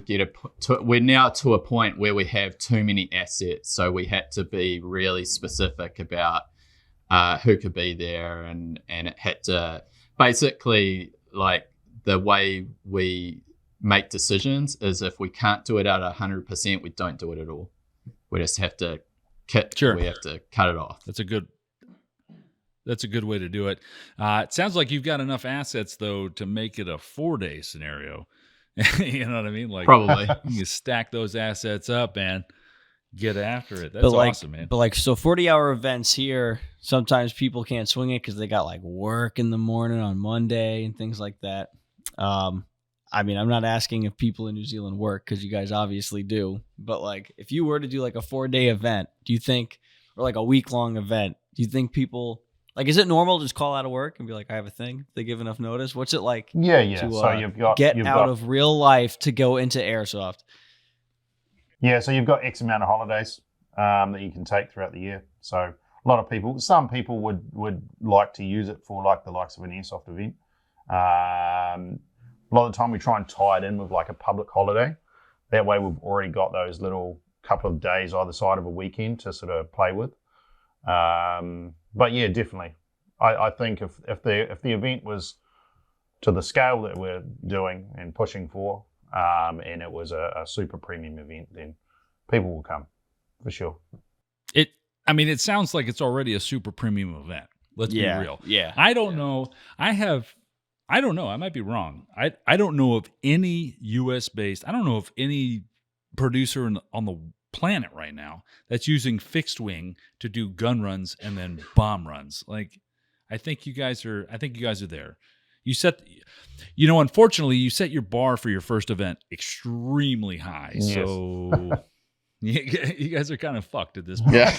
get we're now to a point where we have too many assets. So we had to be really specific about who could be there, and it had to basically, like, the way we make decisions is if we can't do it at 100%, we don't do it at all. We just have to we have to cut it off. That's a good way to do it. It sounds like you've got enough assets, though, to make it a 4-day scenario. You know what I mean? Like, Probably. You stack those assets up and get after it. That's awesome, man. But like, so 40-hour events here, sometimes people can't swing it because they got like work in the morning on Monday and things like that. I mean, I'm not asking if people in New Zealand work, because you guys obviously do. But like, if you were to do like a 4-day event, do you think, or like a week-long event, do you think people, like, is it normal to just call out of work and be like, I have a thing? If they give enough notice? What's it like? Yeah. To, So you've got of real life to go into airsoft? Yeah, so you've got X amount of holidays that you can take throughout the year. So a lot of people, some people would like to use it for like the likes of an airsoft event. A lot of the time we try and tie it in with like a public holiday. That way we've already got those little couple of days either side of a weekend to sort of play with. But yeah, definitely. I think if the event was to the scale that we're doing and pushing for, and it was a super premium event, then people will come for sure. It sounds like it's already a super premium event. Let's be real. Yeah. I don't know. I don't know. I might be wrong. I don't know of any U.S. based. I don't know of any producer on the planet right now that's using fixed wing to do gun runs and then bomb runs. Like, I think you guys are there. Unfortunately, you set your bar for your first event extremely high. Yes. So you guys are kind of fucked at this point. Yeah.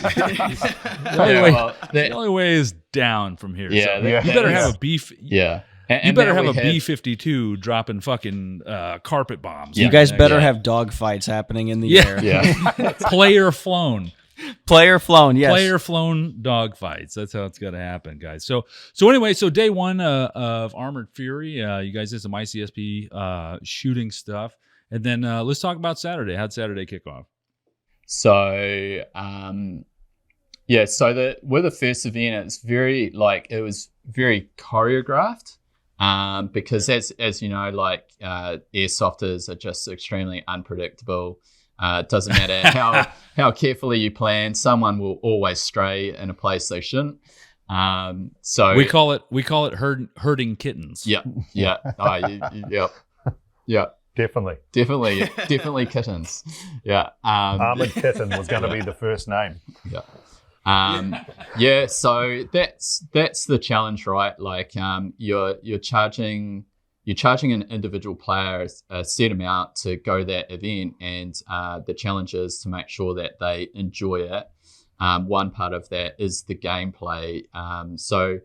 The only way is down from here. Yeah, So you better have a beef. Yeah. You better have a B-52 dropping fucking carpet bombs. You guys better have dog fights happening in the air. Yeah. Player flown. Player flown, yes. Player flown dog fights. That's how it's got to happen, guys. So anyway, day one of Armored Fury, you guys did some ICSP shooting stuff. And then let's talk about Saturday. How'd Saturday kick off? So, with the first event, it was very choreographed. Because as you know, like, airsofters are just extremely unpredictable. It doesn't matter how carefully you plan, someone will always stray in a place they shouldn't. So we call it herding kittens. Yeah. Yeah. Definitely kittens. Yeah. Armored Kitten was going to be the first name. Yeah. So that's the challenge, right? Like, you're charging an individual player a set amount to go that event, and the challenge is to make sure that they enjoy it. One part of that is the gameplay. So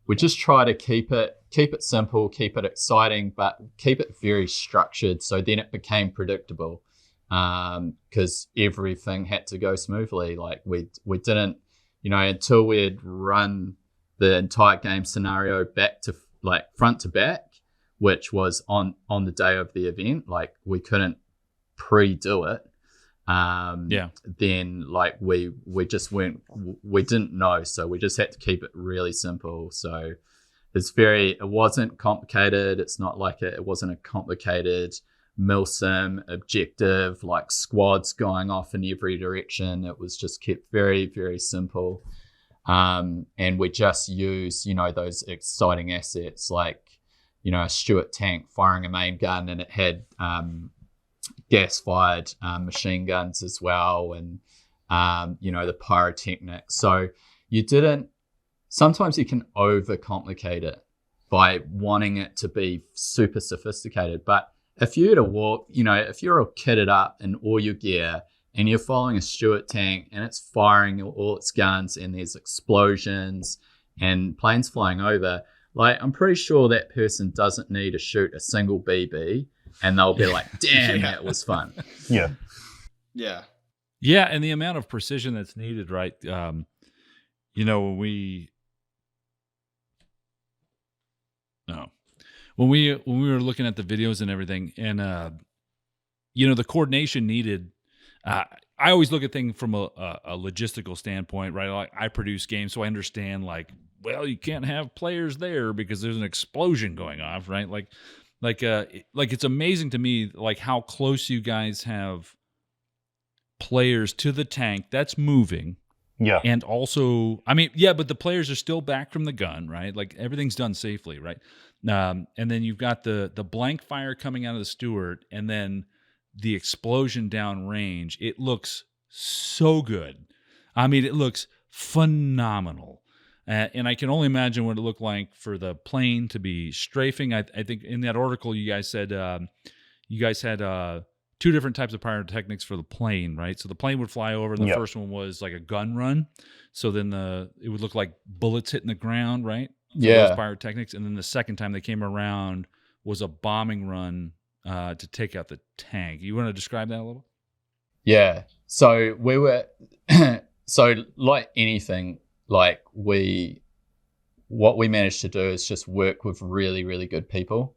we just try to keep it simple, keep it exciting, but keep it very structured. So then it became predictable, because everything had to go smoothly. Like, we didn't, until we'd run the entire game scenario back to, like, front to back, which was on the day of the event. Like, we couldn't pre-do it. Then, like, we didn't know, so we just had to keep it really simple. So it wasn't complicated. It's not like it wasn't a complicated milsim objective, like squads going off in every direction. It was just kept very, very simple. And we just use, those exciting assets, like, a Stuart tank firing a main gun, and it had gas-fired machine guns as well, and the pyrotechnics. So sometimes you can overcomplicate it. by wanting it to be super sophisticated. But if you were to walk, if you're all kitted up in all your gear and you're following a Stuart tank and it's firing all its guns and there's explosions and planes flying over, like, I'm pretty sure that person doesn't need to shoot a single BB and they'll be like, damn, that was fun. Yeah. Yeah. Yeah, and the amount of precision that's needed, right? When we were looking at the videos and everything, and the coordination needed. I always look at things from a logistical standpoint, right? Like, I produce games, so I understand, like, well, you can't have players there because there's an explosion going off, right? Like it's amazing to me, like, how close you guys have players to the tank that's moving. Yeah. And also, but the players are still back from the gun, right? Like, everything's done safely, right? And then you've got the blank fire coming out of the Stuart, and then the explosion down range. It looks so good. It looks phenomenal. And I can only imagine what it looked like for the plane to be strafing. I think in that article you guys said you guys had two different types of pyrotechnics for the plane, right? So the plane would fly over, and the first one was like a gun run. So then it would look like bullets hitting the ground, right? Yeah. Those pyrotechnics. And then the second time they came around was a bombing run to take out the tank. You want to describe that a little? Yeah. So we were, like anything, like what we managed to do is just work with really, really good people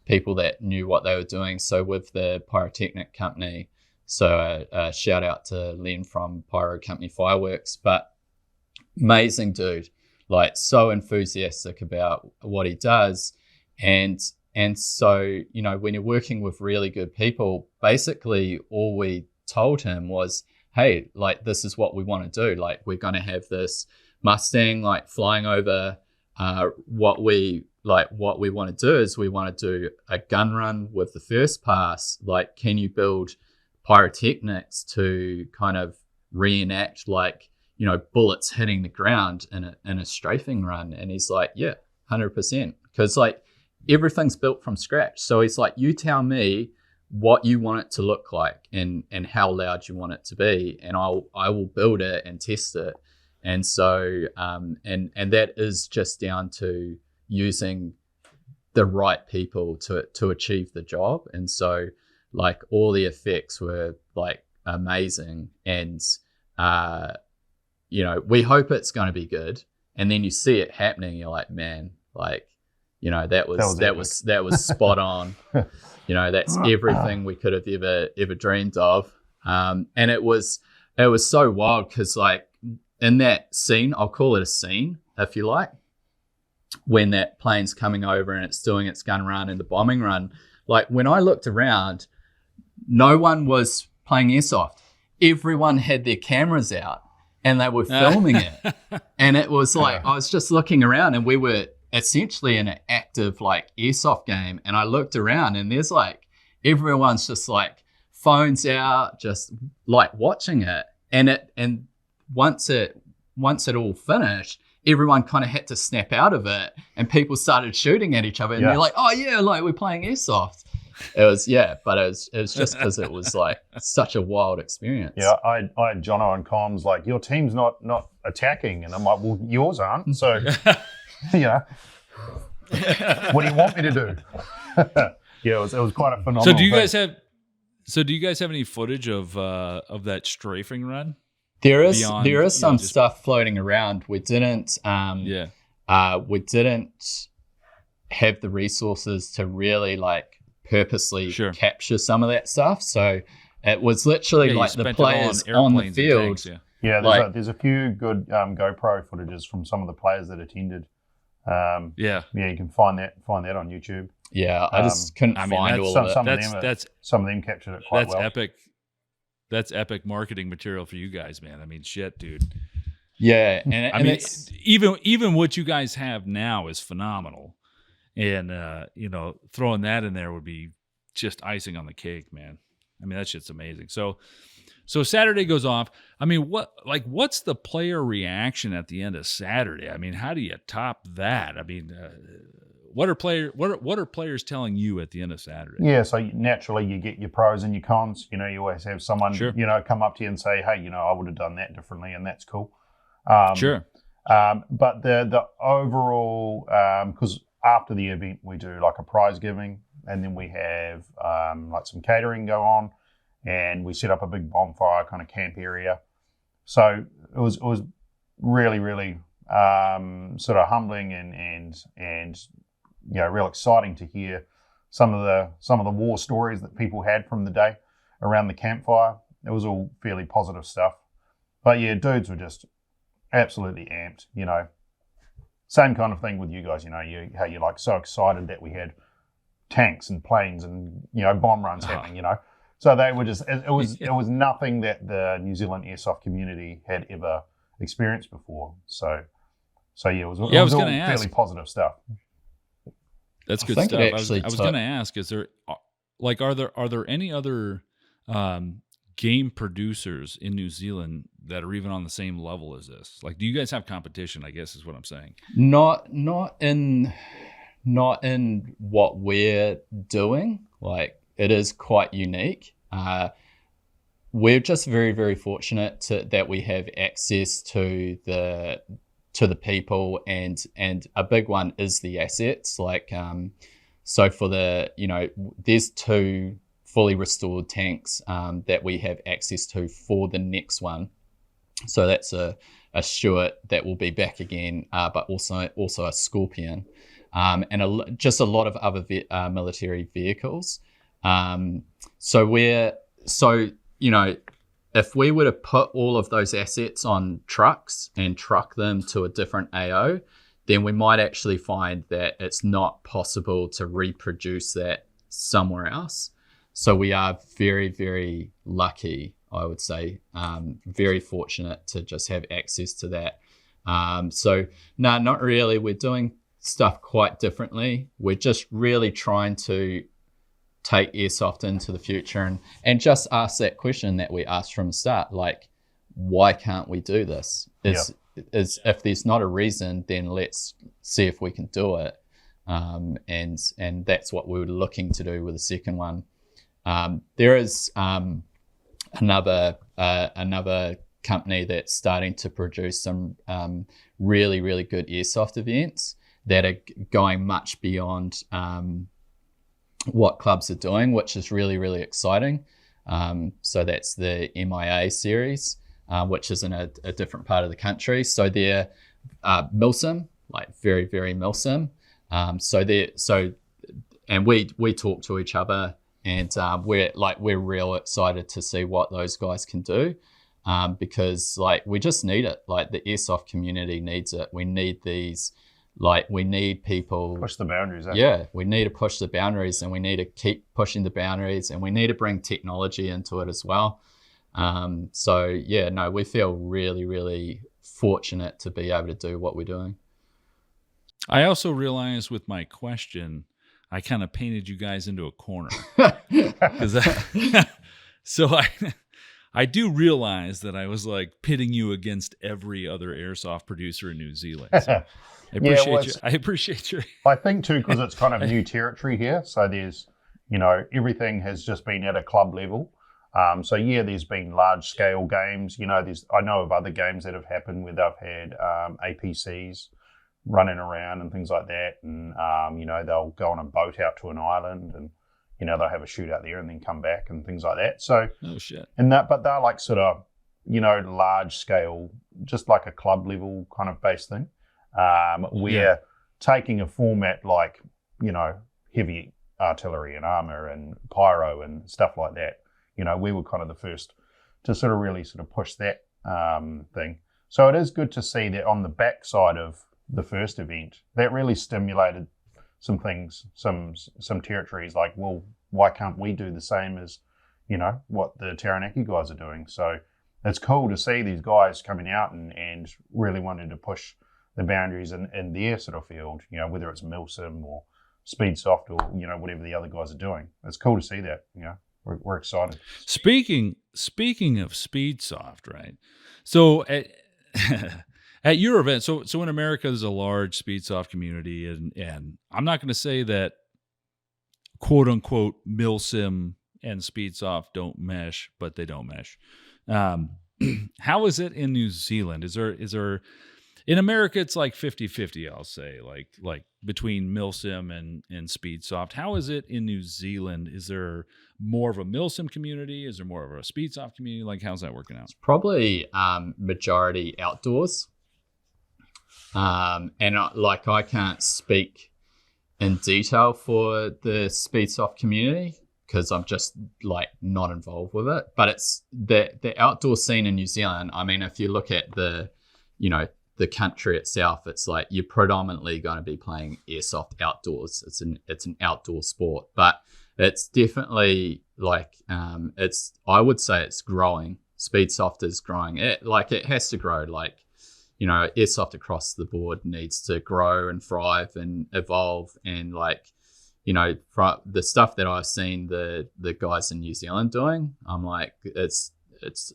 that knew what they were doing. So with the pyrotechnic company, so shout out to Len from Pyro Company Fireworks, but amazing dude, like, so enthusiastic about what he does. And so, when you're working with really good people, basically all we told him was, hey, like, this is what we want to do. Like, we're going to have this Mustang, like, flying over. What we want to do is we want to do a gun run with the first pass. Like, can you build pyrotechnics to kind of reenact, like, bullets hitting the ground in a strafing run? And he's like, yeah, 100%. Because, like, everything's built from scratch. So he's like, you tell me what you want it to look like and how loud you want it to be, and I will build it and test it. And so and that is just down to using the right people to achieve the job. And so, like, all the effects were, like, amazing, and we hope it's going to be good. And then you see it happening, you're like, man, like, that was spot on. That's everything we could have ever dreamed of. And it was so wild because, like, in that scene, I'll call it a scene, if you like, when that plane's coming over and it's doing its gun run and the bombing run, like, when I looked around, no one was playing airsoft. Everyone had their cameras out and they were filming it. And it was like, I was just looking around, and we were essentially in an active, like, airsoft game. And I looked around, and there's, like, everyone's just, like, phones out, just, like, watching it. And once it all finished, everyone kind of had to snap out of it, and people started shooting at each other, and they're like, oh yeah, like, we're playing airsoft. It was, but it was just because it was, like, such a wild experience. Yeah, I had Jonno and comms like, your team's not attacking, and I'm like, well, yours aren't. So, what do you want me to do? Yeah, it was quite a phenomenal. So do you guys have any footage of that strafing run? There is some stuff floating around. We didn't we didn't have the resources to really, like, purposely capture some of that stuff. So it was literally like the players on the field. Tanks, yeah, there's a few good GoPro footages from some of the players that attended. You can find that on YouTube. Yeah, I just couldn't find all of it. Some of them captured it quite well. That's epic. That's epic marketing material for you guys, man. I mean, shit, dude. Yeah, and it's even what you guys have now is phenomenal, and throwing that in there would be just icing on the cake, man. I mean, that shit's amazing. So Saturday goes off. I mean, what's the player reaction at the end of Saturday? I mean, how do you top that? I mean, what are players telling you at the end of Saturday? Yeah, so naturally you get your pros and your cons. You know, you always have someone, Sure. you know, come up to you and say, hey, you know, I would have done that differently, and that's cool. Sure. But the overall, because after the event we do like a prize giving, and then we have like some catering go on, and we set up a big bonfire kind of camp area. So it was really, really sort of humbling and you know, real exciting to hear some of the war stories that people had from the day around the campfire. It was all fairly positive stuff. But yeah, dudes were just absolutely amped, you know. Same kind of thing with you guys, you know, how you're like so excited that we had tanks and planes and, you know, bomb runs happening, you know. So they were just, it was nothing that the New Zealand airsoft community had ever experienced before. So yeah, it was all fairly positive stuff. That's good I think stuff. it I was actually going to ask, is there like are there any other game producers in New Zealand that are even on the same level as this? Like, do you guys have competition? I guess is what I'm saying. Not in what we're doing. Like, it is quite unique. We're just very, very fortunate that we have access to the people, and a big one is the assets. Like, so for the, you know, there's 2 fully restored tanks that we have access to for the next one. So that's a Stuart that will be back again, but also a Scorpion, and just a lot of other military vehicles. So you know, if we were to put all of those assets on trucks and truck them to a different AO, then we might actually find that it's not possible to reproduce that somewhere else. So we are very, very lucky, I would say, very fortunate to just have access to that. So no, not really. We're doing stuff quite differently. We're just really trying to take airsoft into the future and just ask that question that we asked from the start, like, why can't we do this? Is if there's not a reason, then let's see if we can do it. And that's what we were looking to do with the second one. There is another company that's starting to produce some really, really good airsoft events that are going much beyond what clubs are doing, which is really, really exciting. So that's the MIA series, which is in a different part of the country. So they're milsim, like very, very milsim. And we talk to each other, and we're real excited to see what those guys can do, because like we just need it. Like the airsoft community needs it. We need these. Like, we need people Push the boundaries. Yeah, we need to push the boundaries, and we need to keep pushing the boundaries, and we need to bring technology into it as well. So yeah, no, we feel really, really fortunate to be able to do what we're doing. I also realized with my question, I kind of painted you guys into a corner. So I do realize that I was like pitting you against every other airsoft producer in New Zealand. So I appreciate your. I think too, because it's kind of new territory here. So there's, you know, everything has just been at a club level. So yeah, there's been large scale games. You know, I know of other games that have happened where they've had APCs running around and things like that, and you know, they'll go on a boat out to an island, and you know, they'll have a shootout there and then come back and things like that. So oh shit, but they're like sort of, you know, large scale, just like a club level kind of base thing. We're taking a format like, you know, heavy artillery and armor and pyro and stuff like that. You know, we were kind of the first to sort of really sort of push that thing. So it is good to see that on the backside of the first event, that really stimulated some things, some territories like, well, why can't we do the same as, you know, what the Taranaki guys are doing? So it's cool to see these guys coming out and really wanting to push the boundaries in their sort of field, you know, whether it's milsim or speedsoft or, you know, whatever the other guys are doing. It's cool to see that, you know. We're excited. Speaking of speedsoft, right? So At your event, so in America, there's a large speed soft community, and I'm not going to say that quote unquote milsim and speed soft don't mesh, but they don't mesh. How is it in New Zealand? Is there in America it's like 50-50, I'll say, like between milsim and speed soft. How is it in New Zealand? Is there more of a milsim community? Is there more of a speed soft community? Like, how's that working out? It's probably majority outdoors. And I can't speak in detail for the speed soft community because I'm just like not involved with it. But it's the outdoor scene in New Zealand. I mean, if you look at the country itself, it's like you're predominantly going to be playing airsoft outdoors. It's an outdoor sport, but it's definitely like I would say it's growing. Speed soft is growing. It has to grow. Like, airsoft across the board needs to grow and thrive and evolve. And from the stuff that I've seen the guys in New Zealand doing, I'm like, it's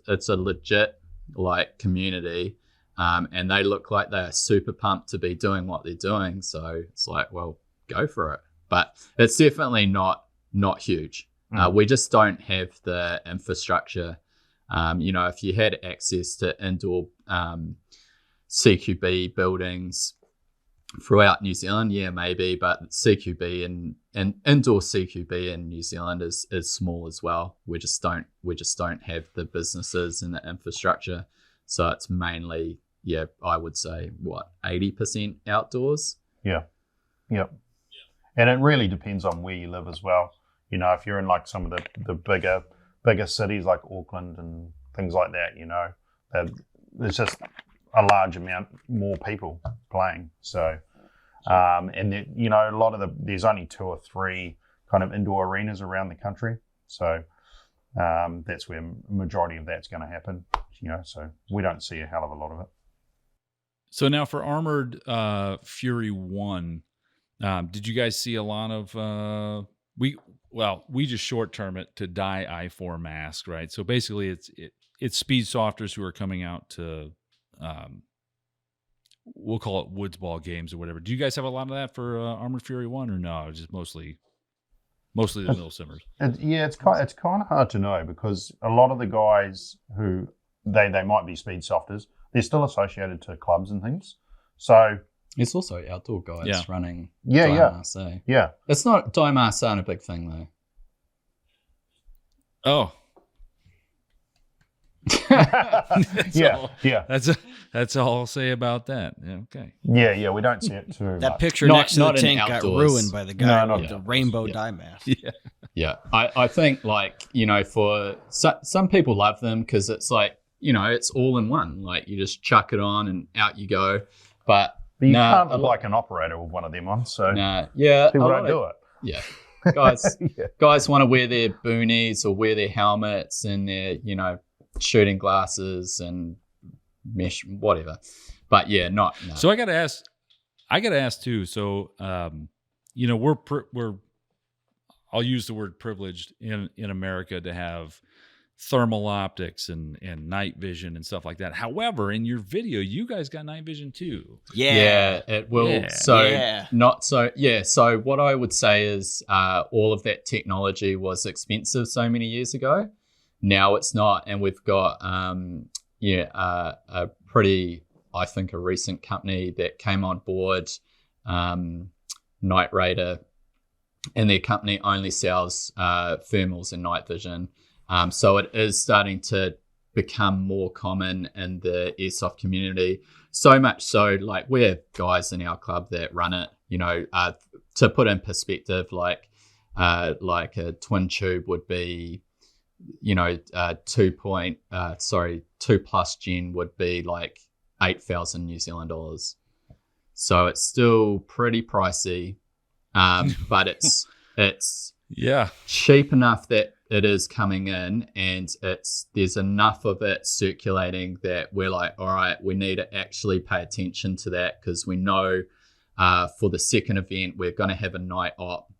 a legit like community. And they look like they're super pumped to be doing what they're doing. So it's like, well, go for it. But it's definitely not huge. We just don't have the infrastructure. If you had access to indoor CQB buildings throughout New Zealand, yeah, maybe, but CQB and indoor CQB in New Zealand is small as well. We just don't have the businesses and the infrastructure. So it's mainly, I would say 80% outdoors. Yeah. And it really depends on where you live as well. If you're in like some of the bigger cities like Auckland and things like that, there's just a large amount more people playing. So, and a lot of there's only 2 or 3 kind of indoor arenas around the country. So that's where majority of that's going to happen. So we don't see a hell of a lot of it. So now for Armored Fury 1, did you guys see a lot of we just short term it to dye I-4 mask, right? So basically it's speed softers who are coming out to we'll call it woods ball games or whatever. Do you guys have a lot of that for Armored Fury 1 or no? Just mostly the mill simmers? It's kind of hard to know because a lot of the guys who they might be speed softers, they're still associated to clubs and things. So it's also outdoor guys running. Yeah. It's not dye masks aren't a big thing though. Oh. That's all I'll say about that. Yeah, okay. Yeah, we don't see it too that much. picture next to the tank got ruined by the guy with the rainbow dye mask. Yeah. I think for some people love them because it's like, it's all in one. Like you just chuck it on and out you go. But you can't look like an operator with one of them on. So people don't do it. Yeah. Guys want to wear their boonies or wear their helmets and their, shooting glasses and mesh, whatever. But no. So I got to ask too. So, we're I'll use the word privileged in America to have thermal optics and night vision and stuff like that. However, in your video, you guys got night vision too. Yeah, it will. Yeah. So what I would say is all of that technology was expensive so many years ago. Now it's not, and we've got a pretty, I think, a recent company that came on board, Night Raider, and their company only sells thermals and night vision. So it is starting to become more common in the airsoft community. So much so, like we have guys in our club that run it. To put in perspective, like a twin tube would be, 2+ gen would be like 8,000 New Zealand dollars. So it's still pretty pricey, but it's cheap enough that it is coming in, and there's enough of it circulating that we're like, all right, we need to actually pay attention to that because we know for the second event we're going to have a night op,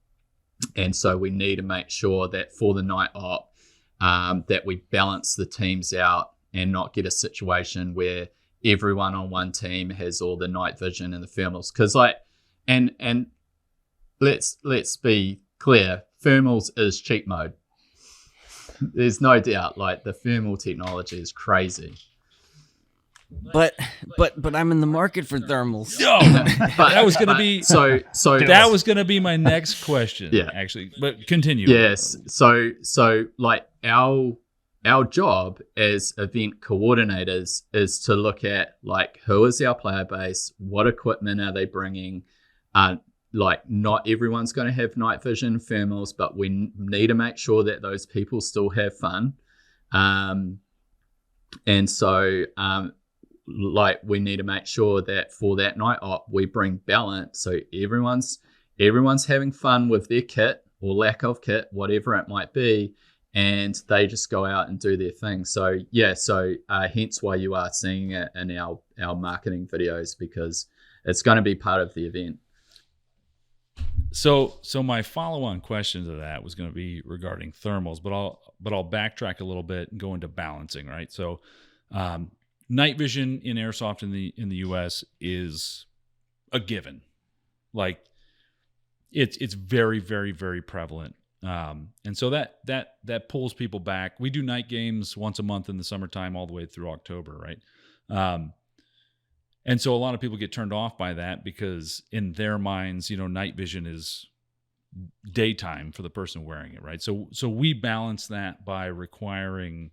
and so we need to make sure that for the night op that we balance the teams out and not get a situation where everyone on one team has all the night vision and the thermals. Because like, and let's be clear, thermals is cheat mode. There's no doubt. Like the thermal technology is crazy. But I'm in the market for thermals. No, But that was going to be so that was going to be my next question. Yeah. actually, but continue. Yes. So like our job as event coordinators is to look at like who is our player base, what equipment are they bringing. Like not everyone's going to have night vision thermals, but we need to make sure that those people still have fun. And so like we need to make sure that for that night op we bring balance, so everyone's having fun with their kit or lack of kit, whatever it might be, and they just go out and do their thing. So yeah, hence why you are seeing it in our marketing videos, because it's going to be part of the event. So my follow-on question to that was going to be regarding thermals, but I'll backtrack a little bit and go into balancing, right? So night vision in airsoft in the US is a given. Like it's very, very, very prevalent. And so that pulls people back. We do night games once a month in the summertime all the way through October, right? And so a lot of people get turned off by that because in their minds, night vision is daytime for the person wearing it, right? So we balance that by requiring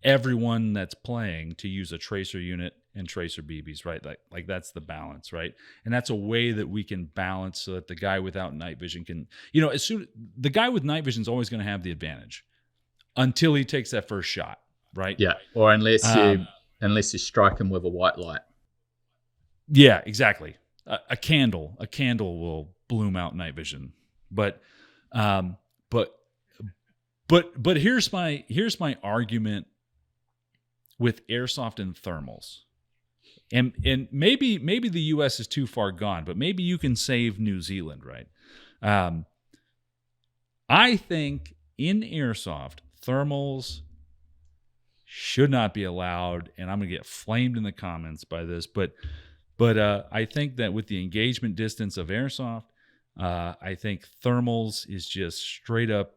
everyone that's playing to use a tracer unit and tracer BBs, right? Like that's the balance, right? And that's a way that we can balance so that the guy without night vision can, the guy with night vision is always going to have the advantage until he takes that first shot, right? Yeah, or unless you strike him with a white light. Yeah, exactly. A candle will bloom out night vision. But here's my argument with airsoft and thermals. And maybe the US is too far gone, but maybe you can save New Zealand, right? I think in airsoft, thermals should not be allowed, and I'm going to get flamed in the comments by this, but I think that with the engagement distance of airsoft, I think thermals is just straight up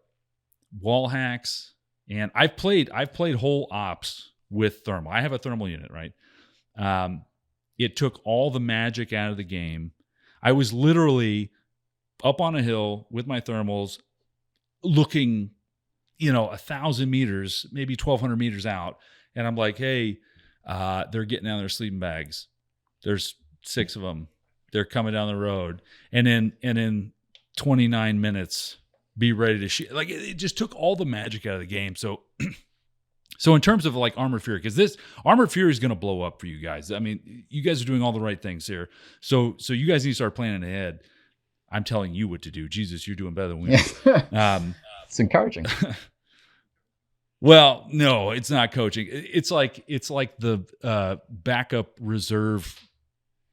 wall hacks. And I've played whole ops with thermal. I have a thermal unit, right? It took all the magic out of the game. I was literally up on a hill with my thermals looking, 1,000 meters, maybe 1,200 meters out. And I'm like, hey, they're getting out of their sleeping bags. There's 6 of them. They're coming down the road. And in 29 minutes, be ready to shoot. Like it just took all the magic out of the game. So in terms of like Armoured Fury, because this Armoured Fury is going to blow up for you guys. I mean, you guys are doing all the right things here. So you guys need to start planning ahead. I'm telling you what to do. Jesus, you're doing better than we are. It's encouraging. Well, no, it's not coaching. It's like the backup reserve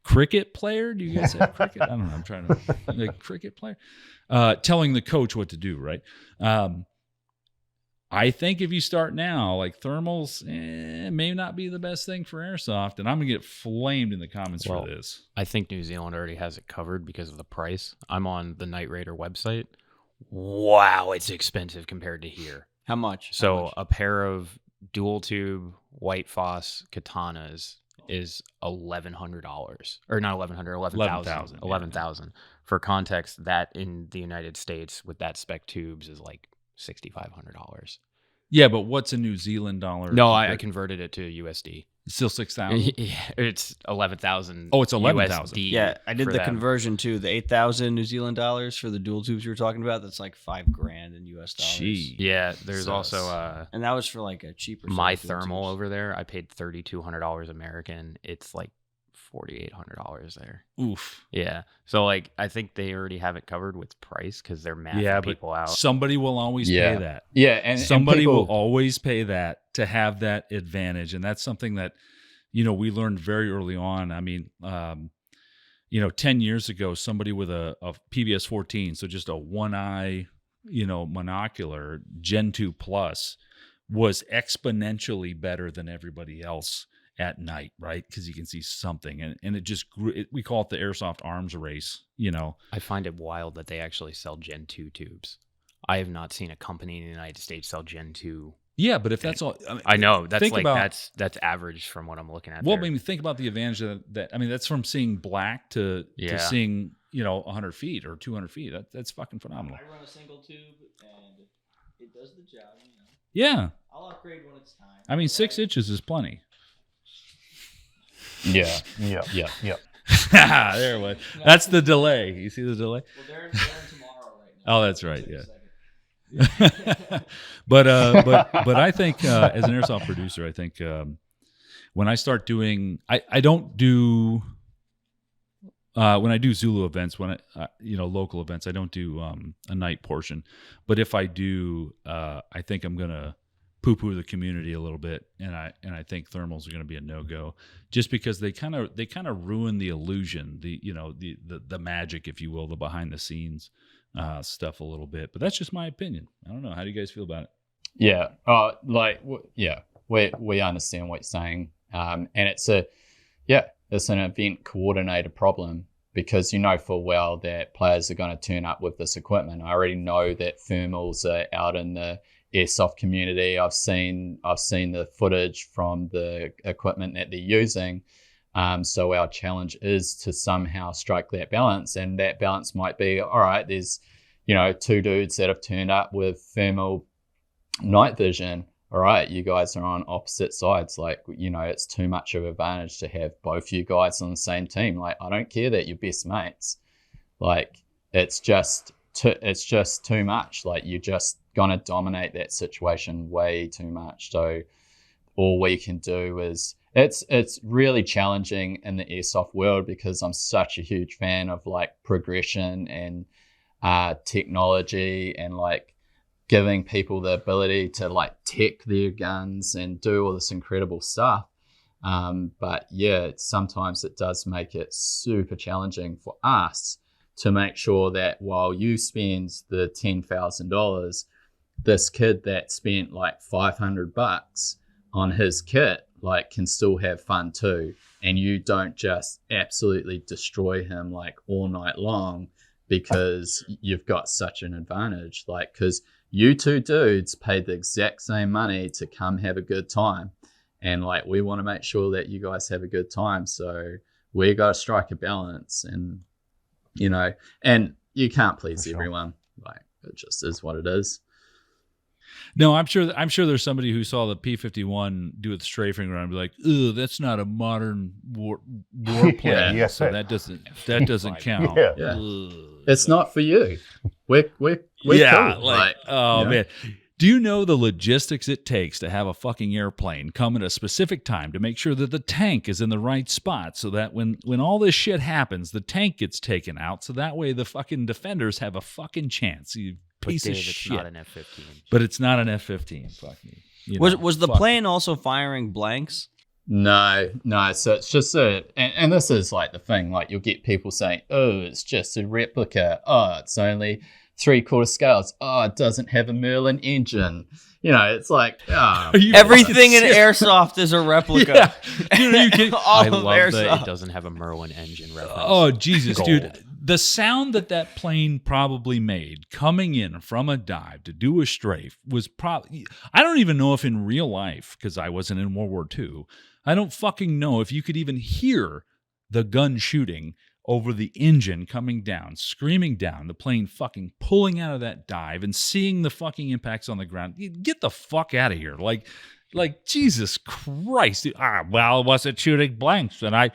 cricket player. Do you guys have cricket? I don't know. I'm trying to like cricket player. Telling the coach what to do, right? I think if you start now, like thermals may not be the best thing for airsoft, and I'm gonna get flamed in the comments for this. I think New Zealand already has it covered because of the price. I'm on the Night Raider website. Wow, it's expensive compared to here. How much? So a pair of dual tube white phos katanas is $1,100, or not $11,000, $11,000. For context, that in the United States with that spec tubes is like $6,500. Yeah, but what's a New Zealand dollar? No, I converted it to USD. It's still 6,000. Yeah, it's 11,000. Oh, it's 11,000. Yeah, I did the conversion too. The 8,000 New Zealand dollars for the dual tubes you were talking about. That's like $5,000 in US dollars. Gee. Yeah, there's also and that was for like a cheaper. my thermal over there. I paid $3,200 American. It's like $4,800 there. Oof. Yeah. So like I think they already have it covered with price because they're mapping people out. Somebody will always pay that. Yeah, and somebody people will always pay that to have that advantage, and that's something that we learned very early on. I mean, 10 years ago, somebody with a PBS 14, so just a one eye, monocular Gen 2 Plus, was exponentially better than everybody else. at night, right? Because you can see something, and it just grew. We call it the airsoft arms race. You know, I find it wild that they actually sell Gen 2 tubes. I have not seen a company in the United States sell Gen 2. yeah. But if that's all, I know that's think like about, that's average from what I'm looking at. well, there. I mean, think about the advantage that I mean, that's from seeing black to seeing 100 feet or 200 feet. That's fucking phenomenal. I run a single tube and it does the job. Yeah, I'll upgrade when it's time. I mean, 6 inches is plenty. Yeah. Yeah. There it was. That's the delay. You see the delay? Well, they're in tomorrow right now. Oh, that's right. Yeah. but I think as an airsoft producer, I think when I start doing, I don't do when I do Zulu events, when I local events, I don't do a night portion. But if I do, I think I'm gonna poo-poo the community a little bit, and I think thermals are going to be a no-go, just because they kind of ruin the illusion, the magic, if you will, the behind-the-scenes stuff a little bit. But that's just my opinion. I don't know. How do you guys feel about it? Yeah. We understand what you're saying, and it's an event coordinator problem, because you know full well that players are going to turn up with this equipment. I already know that thermals are out in the airsoft community. I've seen the footage from the equipment that they're using. So our challenge is to somehow strike that balance, and that balance might be, all right, there's 2 dudes that have turned up with thermal night vision. All right, you guys are on opposite sides. Like, it's too much of an advantage to have both you guys on the same team. Like, I don't care that you're best mates. Like, it's just too much. Like, you're just gonna dominate that situation way too much. So all we can do is, it's really challenging in the airsoft world, because I'm such a huge fan of like progression and technology, and like giving people the ability to like tech their guns and do all this incredible stuff. But yeah, sometimes it does make it super challenging for us to make sure that while you spend the $10,000, this kid that spent like $500 on his kit like can still have fun too, and you don't just absolutely destroy him like all night long because you've got such an advantage. Like, because you 2 dudes paid the exact same money to come have a good time, and like we want to make sure that you guys have a good time, so we got to strike a balance. And and you can't please everyone. Like, it just is what it is. No, I'm sure there's somebody who saw the P-51 do its strafing around and be like, "Ugh, that's not a modern war plane, so that doesn't count." Yeah. It's not for you. We're cool. Man. Do you know the logistics it takes to have a fucking airplane come at a specific time to make sure that the tank is in the right spot, so that when all this shit happens, the tank gets taken out, so that way the fucking defenders have a fucking chance? You piece of shit. It's not an F-15. But it's not an F-15. Fuck me. Was the plane also firing blanks? No. So it's just and this is like the thing. Like, you'll get people saying, "Oh, it's just a replica. Oh, it's only 3/4 scales. Oh, it doesn't have a Merlin engine." It's like, everything in airsoft is a replica. Yeah. I love that it doesn't have a Merlin engine reference. Oh, Jesus, Gold. dude. The sound that plane probably made coming in from a dive to do a strafe was probably, I don't even know if in real life, because I wasn't in World War II, I don't fucking know if you could even hear the gun shooting over the engine coming down, screaming down, the plane fucking pulling out of that dive and seeing the fucking impacts on the ground. Get the fuck out of here. Like Jesus Christ. Well, it wasn't shooting blanks, and I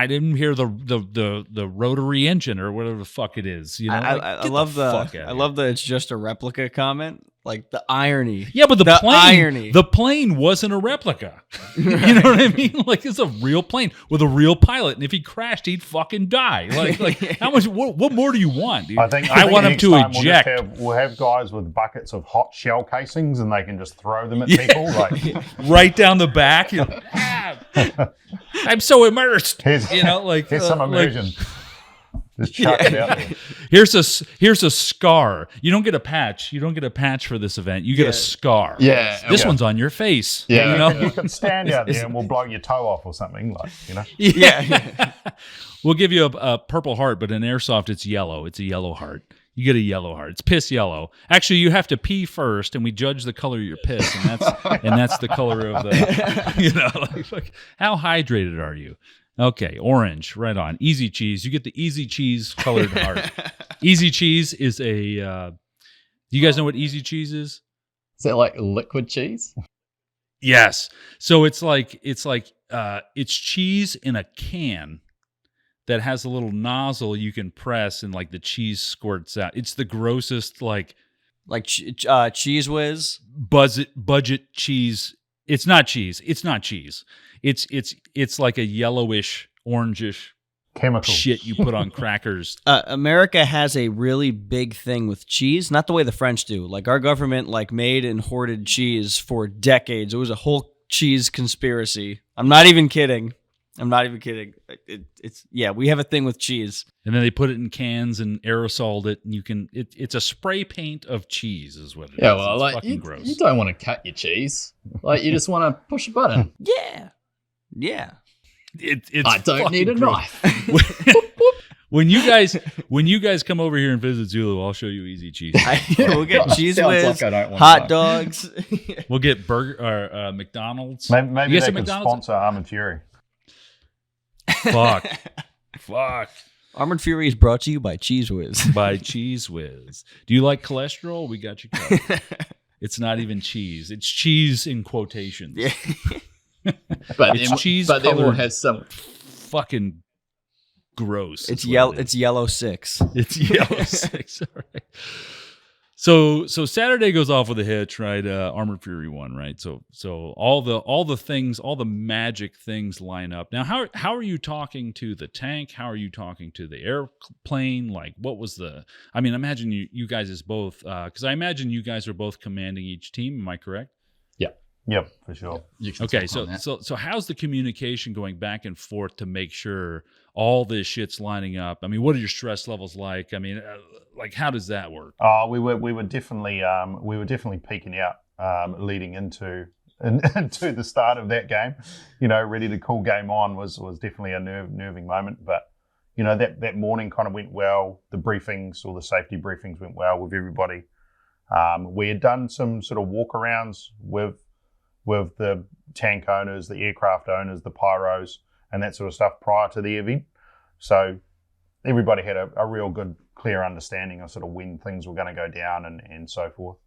didn't hear the rotary engine or whatever the fuck it is. I love the it's just a replica comment. Like, the irony. Yeah, but the irony. The plane wasn't a replica. You know what I mean? Like, it's a real plane with a real pilot, and if he crashed, he'd fucking die. Like how much? What more do you want, dude? I want him to eject. We'll have guys with buckets of hot shell casings, and they can just throw them at people, like right down the back. I'm so immersed. Here's some immersion. Just chuck it out there. Here's a scar. You don't get a patch. You don't get a patch for this event. You get a scar. Yeah. This one's on your face. Yeah. You know? You can stand out there and we'll blow your toe off or something, like, you know. Yeah. We'll give you a purple heart, but in airsoft, it's yellow. It's a yellow heart. You get a yellow heart. It's piss yellow. Actually, you have to pee first, and we judge the color of your piss, and that's the color of the. Like, how hydrated are you? Okay, orange, right on. Easy cheese. You get the easy cheese colored heart. Easy cheese is a. Do you guys know what easy cheese is? Is that like liquid cheese? Yes. So it's cheese in a can that has a little nozzle you can press, and like the cheese squirts out. It's the grossest Cheese Whiz. budget cheese. It's not cheese. It's not cheese. It's like a yellowish, orangish Chemicals. shit you put on crackers. America has a really big thing with cheese, not the way the French do. Like our government made and hoarded cheese for decades. It was a whole cheese conspiracy. I'm not even kidding. We have a thing with cheese. And then they put it in cans and aerosoled it, and it's a spray paint of cheese is what it is. Yeah, well, it's fucking gross. you don't want to cut your cheese. Like, you just want to push a button. Yeah. It's I don't need a gross. knife. When you guys come over here and visit Zulu, I'll show you easy cheese. We'll get cheese Sounds whiz, like I don't want hot to. dogs. We'll get McDonald's. Maybe You they get some can McDonald's? sponsor Armoured Fury. Fuck. Armored Fury is brought to you by Cheese Whiz. By Cheese Whiz. Do you like cholesterol? We got you covered. It's not even cheese. It's cheese in quotations. Yeah. But It's then, cheese but then we'll colored. have some. Fucking gross. It's is what yellow. it is. It's yellow 6. It's yellow 6. All right. So Saturday goes off with a hitch, right? Armored Fury 1, right? So all the things, all the magic things line up. Now, how are you talking to the tank? How are you talking to the airplane? Like, what was I imagine you guys as both, because I imagine you guys are both commanding each team. Am I correct? Yep, for sure. You can Okay, talk on that. so how's the communication going back and forth to make sure all this shit's lining up? I mean, what are your stress levels like? I mean, how does that work? We were definitely peaking out leading into the start of that game. You know, ready to call game on was definitely a nerving moment. But you know, that morning kind of went well. The briefings or the safety briefings went well with everybody. We had done some sort of walkarounds with the tank owners, the aircraft owners, the pyros, and that sort of stuff prior to the event. So everybody had a real good, clear understanding of sort of when things were going to go down and so forth.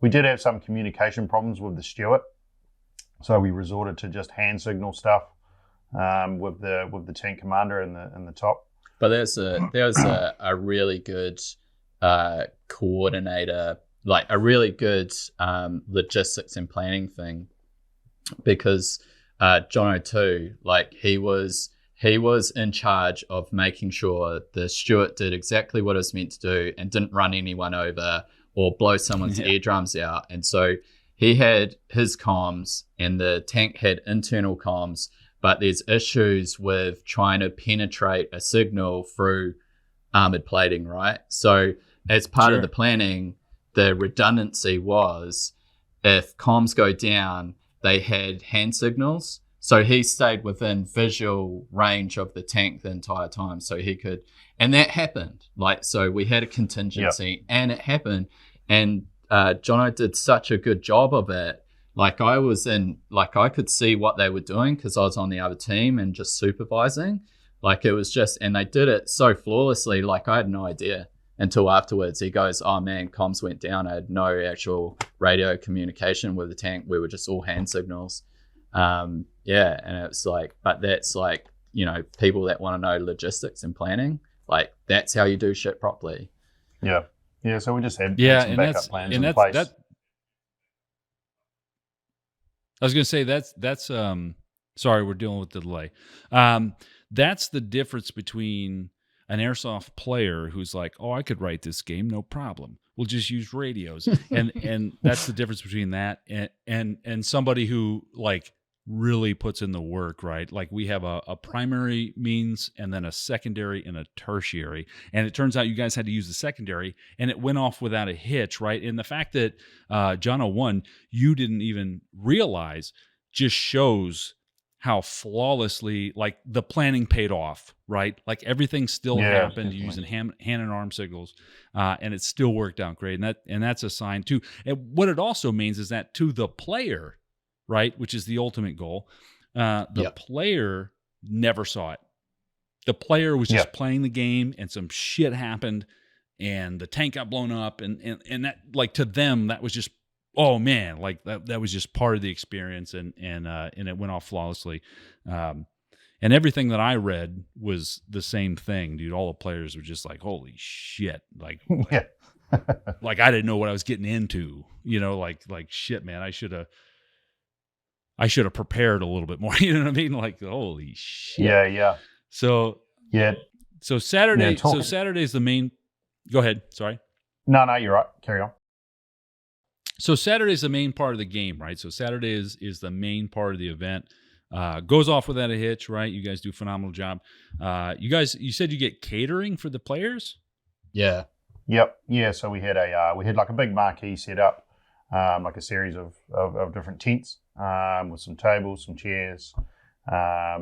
We did have some communication problems with the steward, so we resorted to just hand signal stuff with the tank commander in the top. But there's a really good coordinator, like a really good logistics and planning thing, because Jonno too, like he was in charge of making sure the steward did exactly what it was meant to do and didn't run anyone over or blow someone's eardrums out. And so he had his comms and the tank had internal comms, but there's issues with trying to penetrate a signal through armored plating, right? So as part of the planning, the redundancy was if comms go down, they had hand signals. So he stayed within visual range of the tank the entire time. So he could, and that happened. Like, so we had a contingency and it happened. And Jonno did such a good job of it. Like I could see what they were doing because I was on the other team and just supervising. Like it was just, and they did it so flawlessly. Like I had no idea until afterwards. He goes, "Oh man, comms went down. I had no actual radio communication with the tank. We were just all hand signals." And it's like, but that's like, you know, people that want to know logistics and planning, like that's how you do shit properly. Yeah. So we just had some and backup plans in that's place. that. I was going to say that's sorry, we're dealing with the delay. That's the difference between an airsoft player who's like, "Oh, I could write this game, no problem. We'll just use radios," and that's the difference between that and somebody who like really puts in the work, right? Like we have a primary means and then a secondary and a tertiary. And it turns out you guys had to use the secondary and it went off without a hitch, right? And the fact that Jonno won, you didn't even realize, just shows how flawlessly, like, the planning paid off, right? Like everything still happened using hand and arm signals, and it still worked out great. And that's a sign too. And what it also means is that to the player, right, which is the ultimate goal, the player never saw it. The player was just playing the game, and some shit happened, and the tank got blown up, and that, like, to them, that was just, oh man, like that was just part of the experience, and it went off flawlessly. And everything that I read was the same thing, dude. All the players were just like, holy shit, like like I didn't know what I was getting into, you know, like shit, man, I should have prepared a little bit more. You know what I mean? Like, holy shit. Yeah. So Saturday. So Saturday's the main. Go ahead. Sorry. No, you're right. Carry on. So Saturday's the main part of the game, right? So Saturday is the main part of the event. Goes off without a hitch, right? You guys do a phenomenal job. You said you get catering for the players? Yeah. Yep. Yeah. So we had like a big marquee set up, like a series of different tents, with some tables, some chairs. A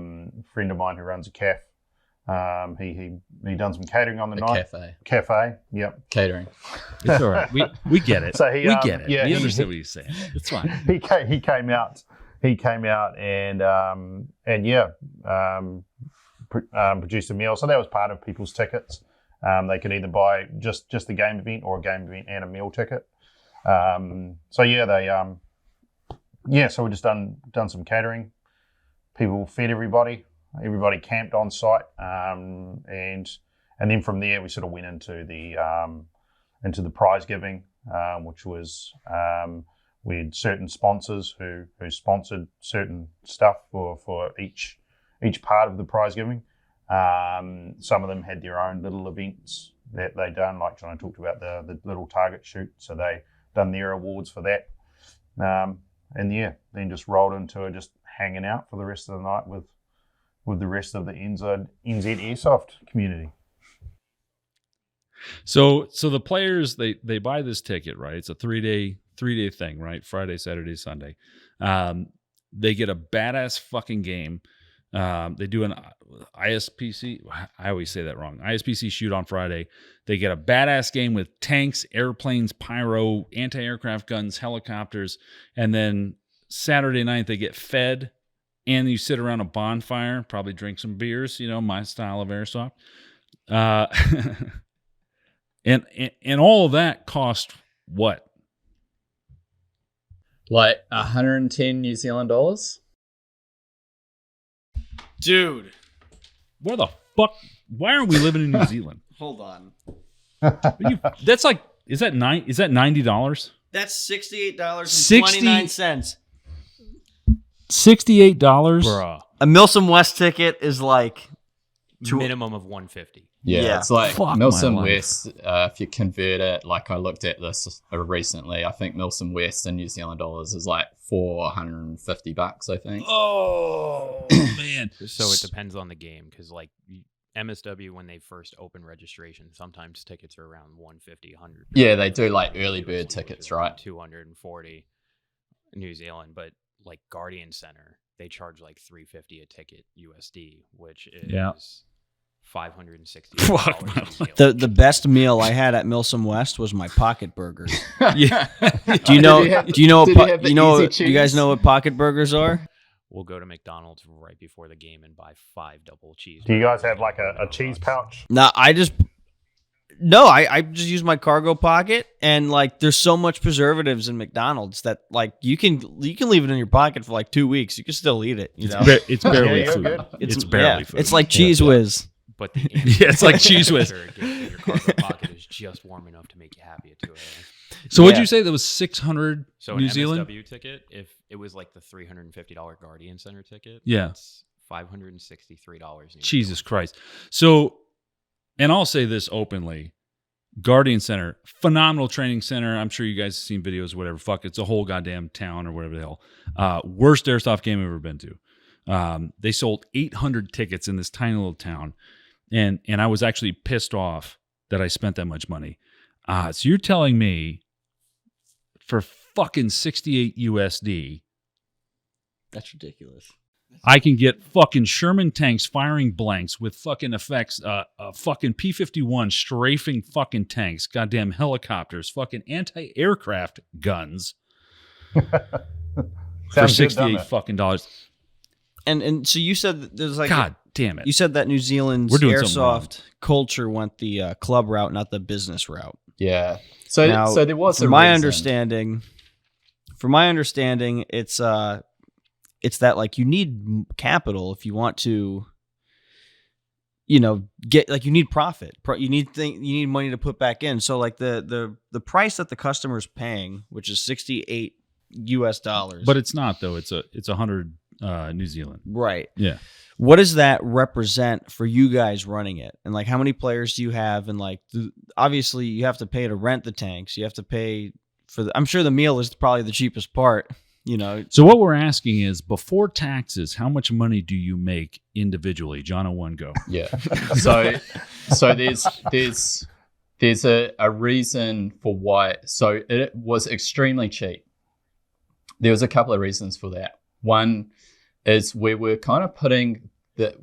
friend of mine who runs a cafe, he done some catering on the night. Cafe. Yep. Catering. It's all right. We get it. So we get it. We understand what he's saying. It's fine. He came out and produced a meal. So that was part of people's tickets. They could either buy just the game event or a game event and a meal ticket. So we just done some catering. People fed everybody. Everybody camped on site, and then from there we sort of went into the prize giving, which was we had certain sponsors who sponsored certain stuff for each part of the prize giving. Some of them had their own little events that they done, like Jonno talked about the little target shoot, so they done their awards for that, then just rolled into just hanging out for the rest of the night with the rest of the NZ Airsoft community. So the players, they buy this ticket, right? It's a three day thing, right? Friday, Saturday, Sunday. They get a badass fucking game. They do an ISPC. I always say that wrong. ISPC shoot on Friday. They get a badass game with tanks, airplanes, pyro, anti-aircraft guns, helicopters, and then Saturday night they get fed. And you sit around a bonfire, probably drink some beers, you know, my style of airsoft. And all of that cost what? Like 110 New Zealand dollars? Dude. Where the fuck? Why aren't we living in New Zealand? Hold on. That's like, is that $90? That's $68.29. $68, Bruh. A Milsom West ticket is like Minimum of $150. Yeah, it's like Fuck Milsom my life. West, if you convert it, like I looked at this recently, I think Milsom West in New Zealand dollars is like $450, I think. Oh man! So it depends on the game, because like MSW, when they first open registration, sometimes tickets are around 150, 100. Yeah, they do like early bird tickets, right? 240 New Zealand, but like Guardian Center, they charge like $350 a ticket USD, which is $560. Fuck New my Zealand. the best meal I had at Milsom West was my pocket burgers. Yeah. Do you know? Did you have the easy Do you guys cheese? know what pocket burgers are? We'll go to McDonald's right before the game and buy 5 double cheese. Do you guys have like a cheese pouch? No, I just use my cargo pocket, and like there's so much preservatives in McDonald's that like you can leave it in your pocket for like 2 weeks. You can still eat it. You know, It's barely Yeah, food. good. It's barely food. It's like Cheese Whiz. But the Yeah, it's like cheese whiz. Your cargo pocket is just warm enough to make you happy at 2 a.m. So what'd Yeah. you say? That was 600 So New an Zealand? MSW ticket, if it was like the $350 Guardian Center ticket, Yeah. it's $563. New Jesus Zealand. Christ. So, and I'll say this openly, Guardian Center, phenomenal training center. I'm sure you guys have seen videos, whatever. Fuck, it's a whole goddamn town or whatever the hell. Worst airsoft game I've ever been to. They sold 800 tickets in this tiny little town, and I was actually pissed off that I spent that much money. So you're telling me for fucking 68 USD, That's ridiculous. I can get fucking Sherman tanks firing blanks with fucking effects, fucking P-51 strafing fucking tanks, goddamn helicopters, fucking anti-aircraft guns for Sounds good, doesn't $68 it? fucking dollars. And so you said that there's like God damn it. you said that New Zealand's We're doing something wrong. airsoft culture went the club route, not the business route. Yeah. So Now, so there was from a my reason. understanding, it's that like you need capital if you want to, get like you need profit. You need money to put back in. So like the price that the customer's paying, which is $68 US. But it's not though. It's 100 New Zealand. Right. Yeah. What does that represent for you guys running it? And like, how many players do you have? And like, obviously you have to pay to rent the tanks. You have to pay for I'm sure the meal is probably the cheapest part, So what we're asking is, before taxes, how much money do you make individually? Jonno, one go. Yeah. So there's a reason for why. So it was extremely cheap. There was a couple of reasons for that. One is we were kind of putting the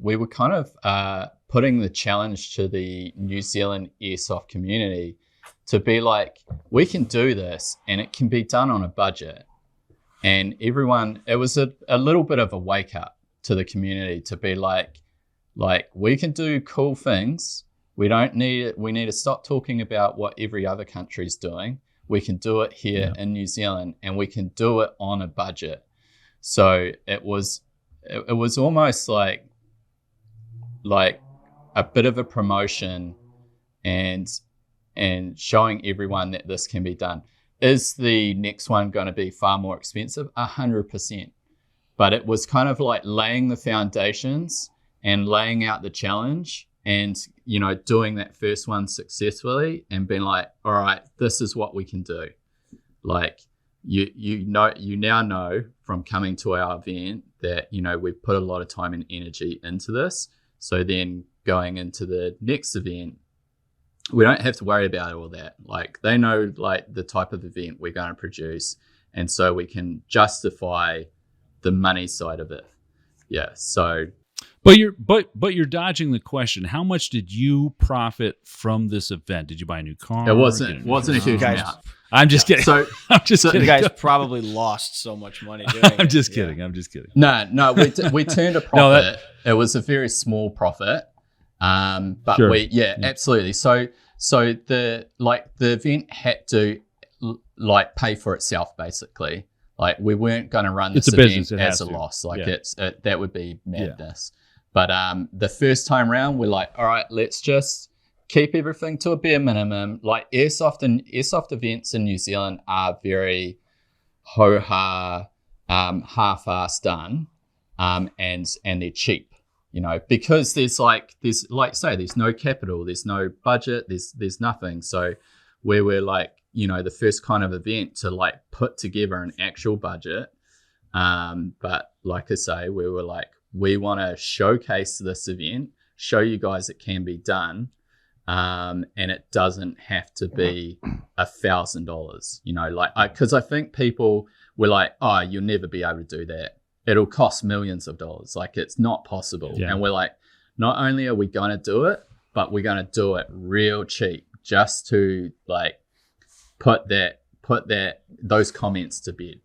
challenge to the New Zealand airsoft community to be like, we can do this and it can be done on a budget. And everyone, it was a little bit of a wake up to the community to be like we can do cool things. We need to stop talking about what every other country is doing. We can do it here in New Zealand, and we can do it on a budget. So it was almost like a bit of a promotion and showing everyone that this can be done. Is the next one going to be far more expensive? 100%. But it was kind of like laying the foundations and laying out the challenge and, doing that first one successfully and being like, all right, this is what we can do. Like, you now know from coming to our event that, we've put a lot of time and energy into this. So then going into the next event, we don't have to worry about all that. Like, they know like the type of event we're going to produce, and so we can justify the money side of it. Yeah. So, but you're dodging the question. How much did you profit from this event? Did you buy a new car? it wasn't a huge Guys, amount. I'm just kidding. So I'm just so kidding. you guys probably lost so much money doing it. I'm just Yeah. kidding. I'm just kidding. no, we turned a profit. It was a very small profit. But Sure. Absolutely. So the event had to pay for itself basically. Like, we weren't going to run this It's a business, event it as has a to. loss. Like, Yeah. that would be madness. But the first time round, we're like, all right, let's just keep everything to a bare minimum. Like, airsoft events in New Zealand are very ho-ha, half-assed done, and they're cheap. Because there's no capital, there's no budget, there's nothing. So where we're like, the first kind of event to like put together an actual budget. But like I say, we were like, we want to showcase this event, show you guys it can be done. And it doesn't have to be $1,000, because I think people were like, oh, you'll never be able to do that. It'll cost millions of dollars. Like, it's not possible. Yeah. And we're like, not only are we going to do it, but we're going to do it real cheap just to like put those comments to bed.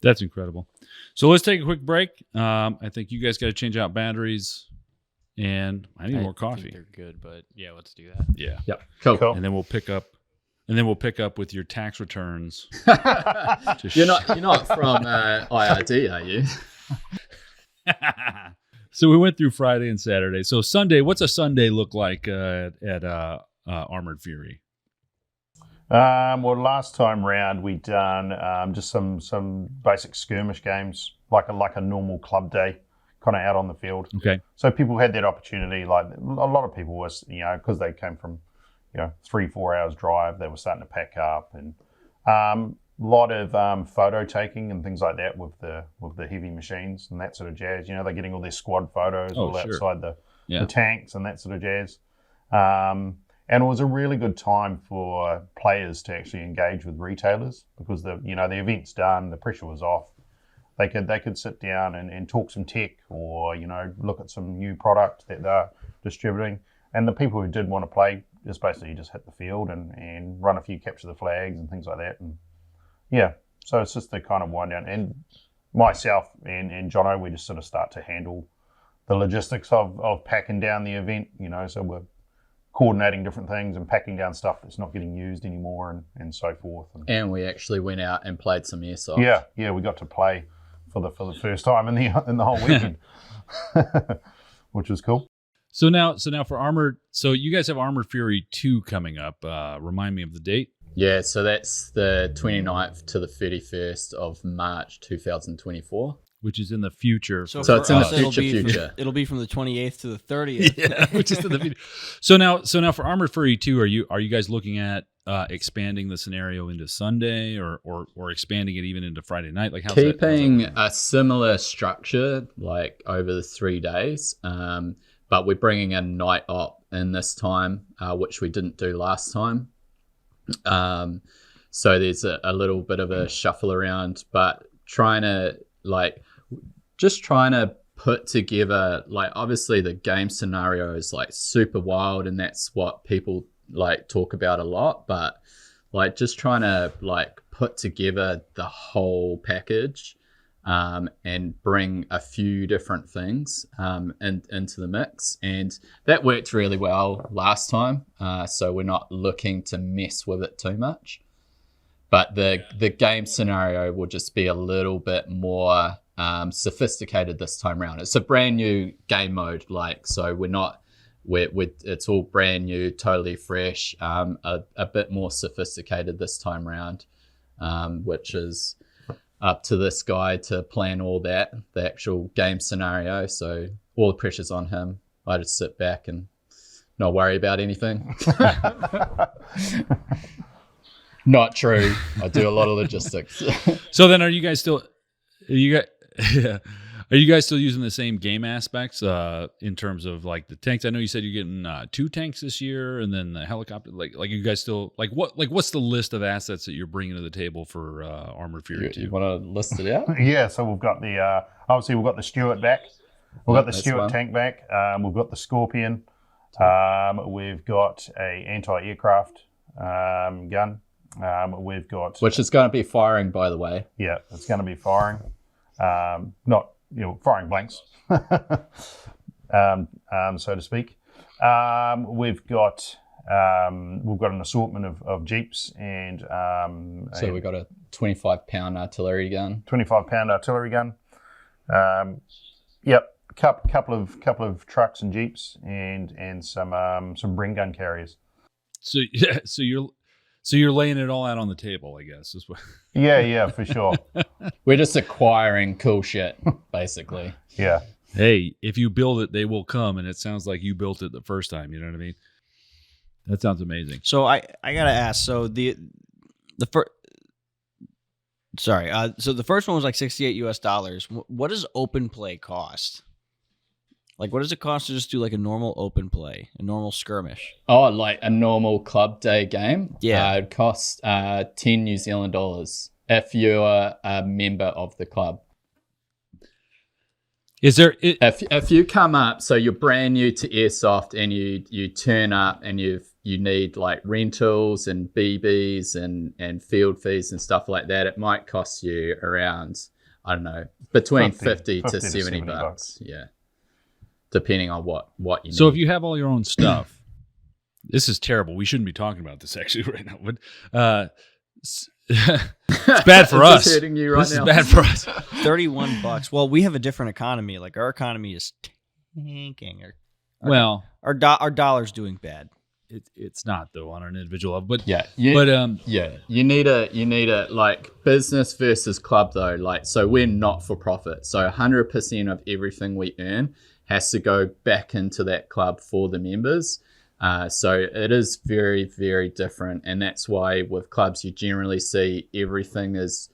That's incredible. So let's take a quick break. I think you guys got to change out batteries, and I need more think coffee. they're good, but yeah, let's do that. Yeah. Yep. Cool. And then we'll pick up with your tax returns. You're not from IRD, are you? So we went through Friday and Saturday. So Sunday, what's a Sunday look like at Armoured Fury? Well, last time round we done just some basic skirmish games, like a normal club day kind of out on the field. Okay. So people had that opportunity. Like a lot of people was, because they came from, 3-4 hours drive, they were starting to pack up, and a lot of photo taking and things like that with the heavy machines and that sort of jazz. They're getting all their squad photos all outside the tanks and that sort of jazz. And it was a really good time for players to actually engage with retailers because the event's done, the pressure was off. They could sit down and talk some tech or look at some new product that they're distributing. And the people who did want to play just basically just hit the field and run a few capture the flags and things like that. And so it's just the kind of wind down. And myself and Jonno, we just sort of start to handle the logistics of packing down the event. So we're coordinating different things and packing down stuff that's not getting used anymore and so forth. And we actually went out and played some airsoft. Yeah, we got to play for the first time in the whole weekend, which was cool. So now for Armored, so you guys have Armored Fury 2 coming up. Remind me of the date. Yeah, so that's the 29th to the 31st of March 2024. Which is in the future. So it's in the future. It'll be from the 28th to the 30th. Yeah, which is in the future. So now for Armored Fury 2, are you guys looking at expanding the scenario into Sunday or expanding it even into Friday night? Like how's keeping a similar structure like over the 3 days, but we're bringing a night op in this time, which we didn't do last time. So there's a little bit of a shuffle around, but trying to put together, like, obviously the game scenario is like super wild and that's what people like talk about a lot, but like just trying to like put together the whole package and bring a few different things into the mix, and that worked really well last time, so we're not looking to mess with it too much, but the game scenario will just be a little bit more sophisticated this time around. It's a brand new game mode, so it's all brand new, totally fresh, a bit more sophisticated this time around, which is up to this guy to plan all that, the actual game scenario. So all the pressure's on him. I just sit back and not worry about anything. Not true. I do a lot of logistics. So then are you guys still using the same game aspects in terms of like the tanks? I know you said you're getting 2 tanks this year, and then the helicopter. Like you guys still what's the list of assets that you're bringing to the table for Armored Fury 2? You want to list it out? Yeah. So we've got the obviously we've got the Stuart back. We've got the Stuart tank back. We've got the Scorpion. We've got a anti-aircraft gun. We've got, which is going to be firing, by the way. Yeah, it's going to be firing. Not firing blanks, so to speak. We've got an assortment of Jeeps and so we got a 25-pound artillery gun. 25-pound artillery gun. Yep, couple of trucks and Jeeps and some Bring gun carriers. So you're laying it all out on the table, I guess. Is what... Yeah, for sure. We're just acquiring cool shit, basically. Yeah. Hey, if you build it, they will come, and it sounds like you built it the first time. You know what I mean? That sounds amazing. So I gotta ask. So the first. Sorry. So the first one was like $68. What does open play cost? Like, what does it cost to just do like a normal open play, a normal skirmish? Oh, like a normal club day game? Yeah. It costs 10 New Zealand dollars if you're a member of the club. Is there... If you come up, so you're brand new to Airsoft and you turn up and you need like rentals and BBs and field fees and stuff like that, it might cost you around, I don't know, between 50 to 70 bucks. Yeah. Depending on what you need. So if you have all your own stuff, this is terrible. We shouldn't be talking about this actually right now, but it's bad for us. Hurting you right this now. is bad for us. $31. Well, we have a different economy. Like our economy is tanking. Well, our dollar's doing bad. it's not though on an individual level. But Yeah, you need a like business versus club though. Like, so we're not for profit, so 100% of everything we earn has to go back into that club for the members. So it is very, very different, and that's why with clubs you generally see everything is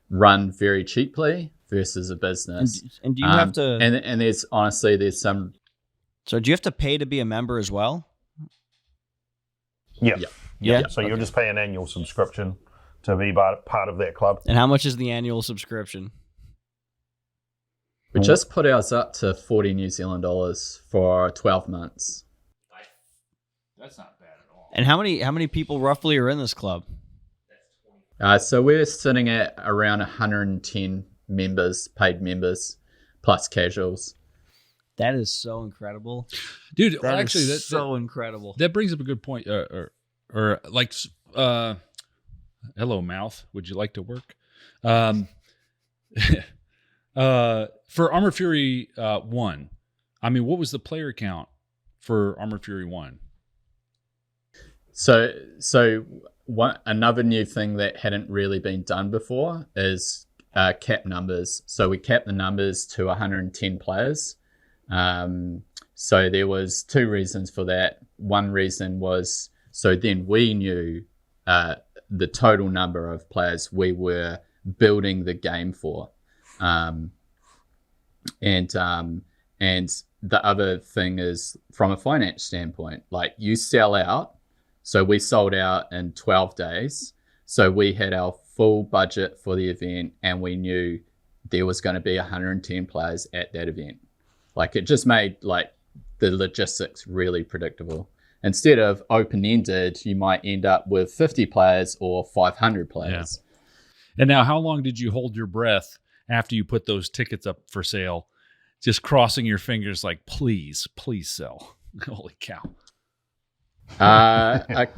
run very cheaply versus a business. And do you have to? And there's some. So do you have to pay to be a member as well? Yeah. Yeah. So you'll just pay an annual subscription to be part of that club. And how much is the annual subscription? We just put ours up to 40 New Zealand dollars for 12 months. That's not bad at all. And how many people roughly are in this club? So we're sitting at around 110 members, paid members, plus casuals. That is so incredible, dude. That Actually, is that's so incredible. That brings up a good point. Or like, hello, mouth. Would you like to work? For Armoured Fury 1, I mean, what was the player count for Armoured Fury 1? So another new thing that hadn't really been done before is cap numbers. So we capped the numbers to 110 players. So there was two reasons for that. One reason was so then we knew the total number of players we were building the game for. And the other thing is from a finance standpoint, like you sell out. So we sold out in 12 days. So we had our full budget for the event and we knew there was going to be 110 players at that event. Like it just made like the logistics really predictable. Instead of open-ended, you might end up with 50 players or 500 players. Yeah. And now how long did you hold your breath after you put those tickets up for sale? Just crossing your fingers like, please sell. Holy cow.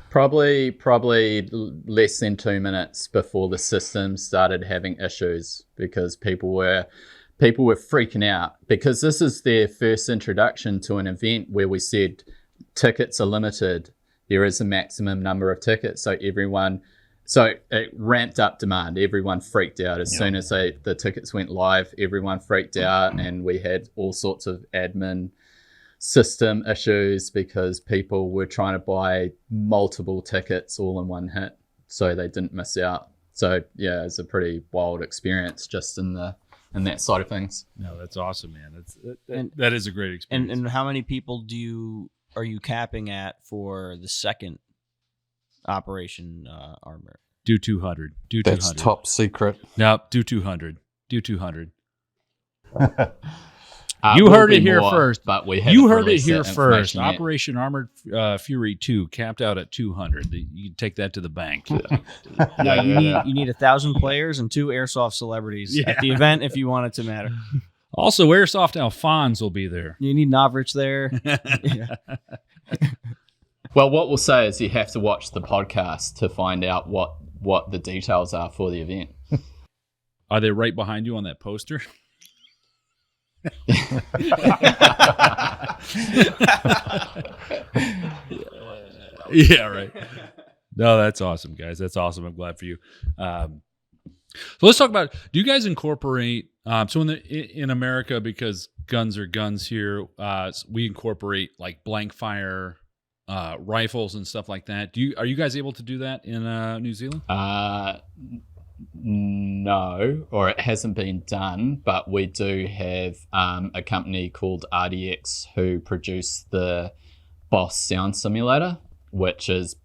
Probably less than 2 minutes before the system started having issues because people were freaking out because this is their first introduction to an event where we said tickets are limited. There is a maximum number of tickets. So it ramped up demand. Everyone freaked out as soon as the tickets went live. Everyone freaked out and we had all sorts of admin system issues because people were trying to buy multiple tickets all in one hit so they didn't miss out. So yeah, it's a pretty wild experience just in that side of things. No, that's awesome, man. That is a great experience. And how many people are you capping at for the second Operation Armor? Do 200. Do 200. That's top secret. No, do 200. Do 200. You heard it here first. But you heard it here first. Operation Armored Fury 2 capped out at 200. You can take that to the bank. You need 1,000 players and 2 airsoft celebrities at the event if you want it to matter. Also, Airsoft Alphonse will be there. You need Novrich there. Well, what we'll say is you have to watch the podcast to find out what the details are for the event. Are they right behind you on that poster? Yeah, right. No, that's awesome, guys. That's awesome. I'm glad for you. So let's talk about, do you guys incorporate, so in America, because guns are guns here, we incorporate like blank fire rifles and stuff like that. Are you guys able to do that in New Zealand? No, or it hasn't been done, but we do have a company called RDX who produce the Boss sound simulator, which is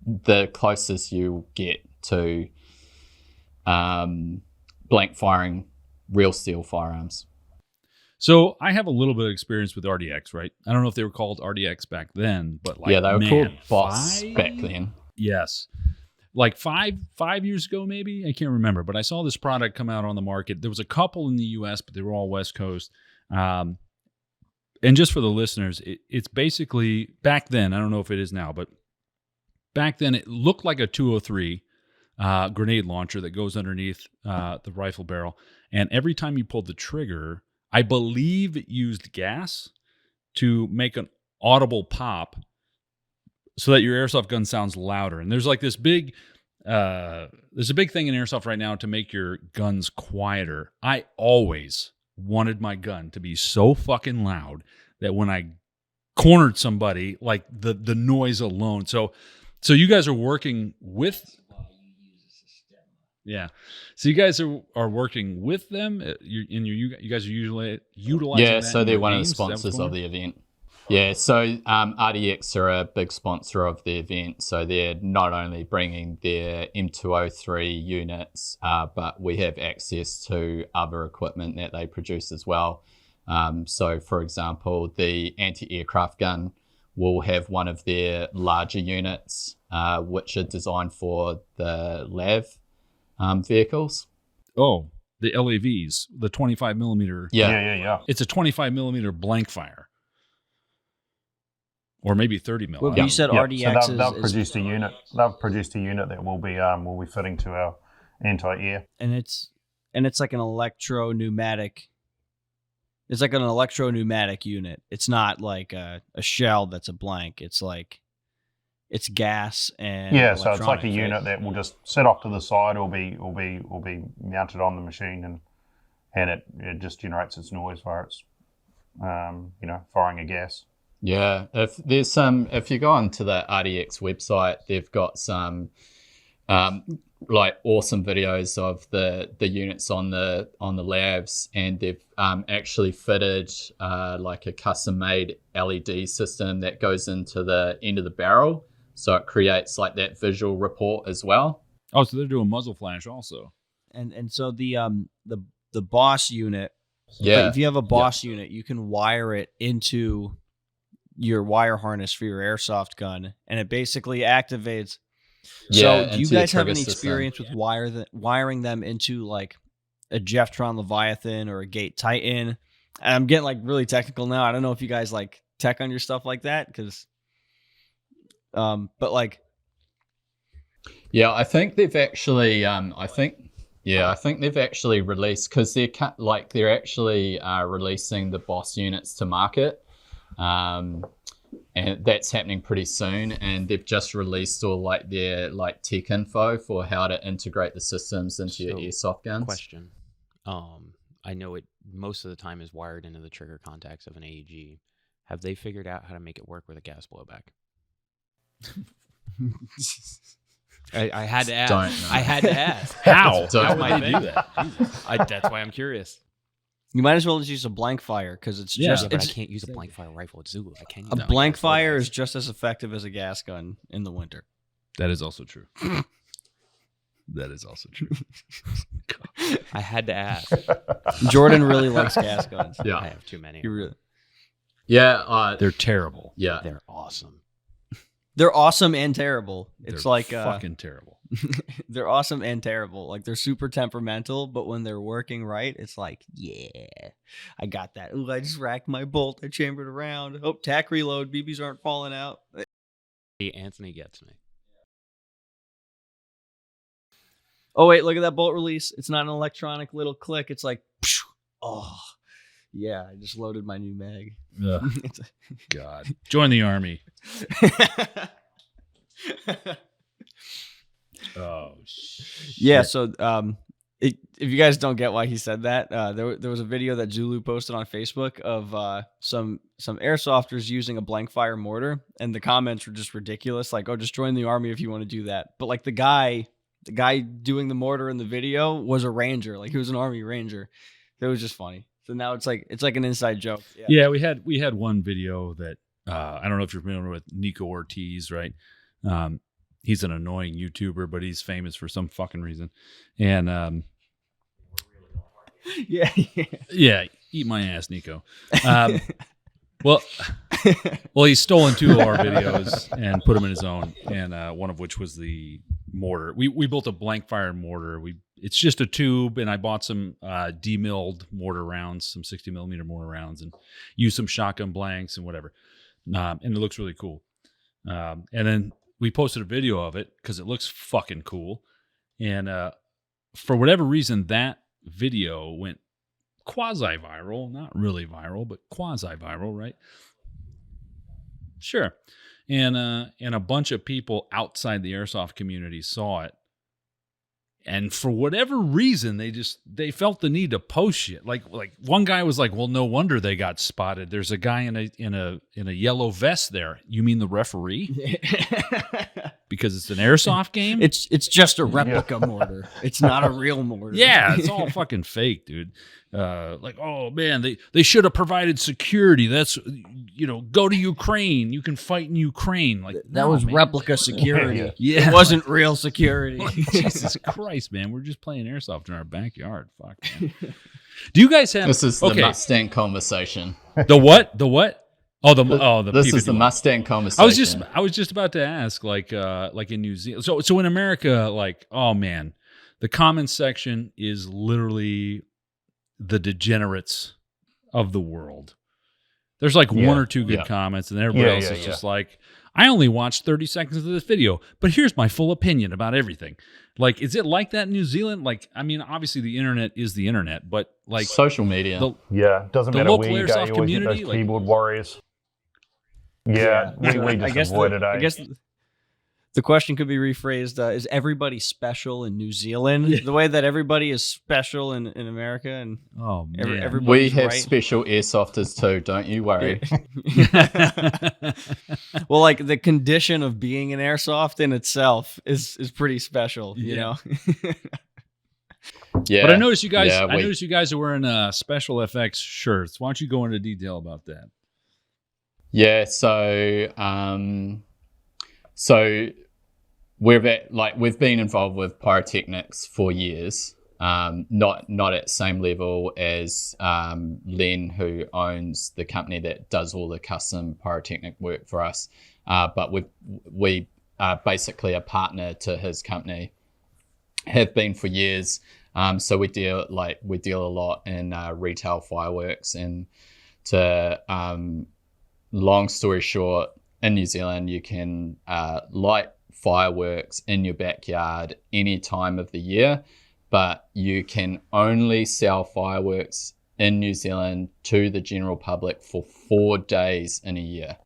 the closest you get to blank firing real steel firearms. So I have a little bit of experience with RDX, right? I don't know if they were called RDX back then, but like, yeah, they were called Boss back then. Yes. Like five years ago, maybe, I can't remember, but I saw this product come out on the market. There was a couple in the US, but they were all West Coast. And just for the listeners, it's basically, back then, I don't know if it is now, but back then it looked like a 203 grenade launcher that goes underneath the rifle barrel. And every time you pulled the trigger, I believe it used gas to make an audible pop so that your airsoft gun sounds louder. And there's like this big, there's a big thing in airsoft right now to make your guns quieter. I always wanted my gun to be so fucking loud that when I cornered somebody, like the noise alone. So you guys are working with. Yeah. So you guys are working with them. You guys are usually utilizing. Yeah, that so in they're your one of the games? Is that what's sponsors going of on? the event. Yeah, so RDX are a big sponsor of the event. So they're not only bringing their M203 units, but we have access to other equipment that they produce as well. So, for example, the anti-aircraft gun will have one of their larger units, which are designed for the LAV vehicles. Oh, the LAVs, the 25 millimeter. Yeah. It's a 25 millimeter blank fire. Or maybe 30 mil. Well, I you don't said know. RDX so they've is produced a unit. They've produced a unit that will be fitting to our anti-air. and it's like an electro-pneumatic. It's like an electro-pneumatic unit. It's not like a shell that's a blank. It's like it's gas and Yeah, so it's like a electronics, unit right? that will just sit off to the side or be mounted on the machine, and it just generates its noise while it's firing a gas. Yeah, if you go onto the RDX website, they've got some like awesome videos of the units on the labs, and they've actually fitted like a custom made LED system that goes into the end of the barrel, so it creates like that visual report as well. Oh, so they're doing muzzle flash also. And so the boss unit. Yeah, If you have a boss unit, you can wire it into your wire harness for your airsoft gun, and it basically activates. Yeah, So do you into your guys have trigger any system. experience with wiring them into like a Jeftron Leviathan or a Gate Titan? And I'm getting like really technical now. I don't know if you guys like tech on your stuff like that, because but like Yeah, I think they've actually. I think they've actually released, because they're actually releasing the boss units to market, and that's happening pretty soon. And they've just released all like their like tech info for how to integrate the systems into your airsoft guns. Question. I know it most of the time is wired into the trigger contacts of an AEG. Have they figured out how to make it work with a gas blowback? I had to ask. Don't know. I had to ask. How? So- How That would might they be. do that? That's why I'm curious. you might as well just use a blank fire, because it's Yeah. just Yeah, but I it's can't use a blank fire rifle at Zulu. I can't use a my blank gas fire blowbacks. is just as effective as a gas gun in the winter. That is also true. That is also true. I had to ask. Jordan really likes gas guns. Yeah. I have too many. He really, Yeah, They're terrible. yeah. They're awesome. they're awesome and terrible. It's They're like fucking terrible. they're awesome and terrible. Like they're super temperamental, but when they're working right, it's like, yeah, I got that. Ooh, I just racked my bolt. I chambered around. Oh, tack reload. BBs aren't falling out. Anthony gets me. Oh wait, look at that bolt release. It's not an electronic little click. It's like, phew. Oh, yeah. I just loaded my new mag. Ugh, God. Join the army. Oh, shit. Yeah, so if you guys don't get why he said that, there was a video that Zulu posted on Facebook of some airsofters using a blank fire mortar, and the comments were just ridiculous. Like, oh, just join the army if you want to do that. But like the guy doing the mortar in the video was a ranger. Like he was an army ranger. That was just funny. So now it's like an inside joke. Yeah, we had one video that I don't know if you're familiar with Nico Ortiz, right? He's an annoying YouTuber, but he's famous for some fucking reason. And Yeah. yeah, eat my ass, Nico. Well, he's stolen two of our videos and put them in his own, and one of which was the mortar. We built a blank fire mortar. It's just a tube, and I bought some demilled mortar rounds, some 60 millimeter mortar rounds, and used some shotgun blanks and whatever. And it looks really cool. And then we posted a video of it because it looks fucking cool. And for whatever reason, that video went quasi-viral, not really viral, but quasi-viral, right? Sure. And a bunch of people outside the airsoft community saw it. And for whatever reason, they felt the need to post shit. Like one guy was like, "Well, no wonder they got spotted. There's a guy in a yellow vest there. You mean the referee? Because it's an airsoft game? It's just a replica mortar. It's not a real mortar. Yeah, it's all fucking fake, dude. Like, oh man, they should have provided security. That's, go to Ukraine. You can fight in Ukraine. Like that was replica security. Yeah, it wasn't real security. Jesus Christ, man, we're just playing airsoft in our backyard. Fuck. Man. Do you guys have? This is the Mustang conversation. The what? The what? The this PPP is the one. Mustang conversation. I was just about to ask, like in New Zealand. So in America, like, oh man, the comment section is literally the degenerates of the world. There's like one or two good comments, and everybody else is just like, I only watched 30 seconds of this video, but here's my full opinion about everything. Like, is it like that in New Zealand? Like, I mean, obviously the internet is the internet, but like social media. Doesn't the matter local where you go, airsoft you always get community, those like- keyboard warriors. We just avoided I guess the question could be rephrased: is everybody special in New Zealand the way that everybody is special in America? And oh man, we have right? special airsofters too. Don't you worry. Well, like the condition of being an airsoft in itself is pretty special, you know. Yeah, but I noticed you guys. Yeah, I noticed you guys are wearing special FX shirts. Why don't you go into detail about that? Yeah, so we've been involved with pyrotechnics for years. Not at the same level as Len, who owns the company that does all the custom pyrotechnic work for us. But we are basically a partner to his company. Have been for years. So we deal a lot in retail fireworks, and to long story short, in New Zealand, you can light fireworks in your backyard any time of the year, but you can only sell fireworks in New Zealand to the general public for 4 days in a year.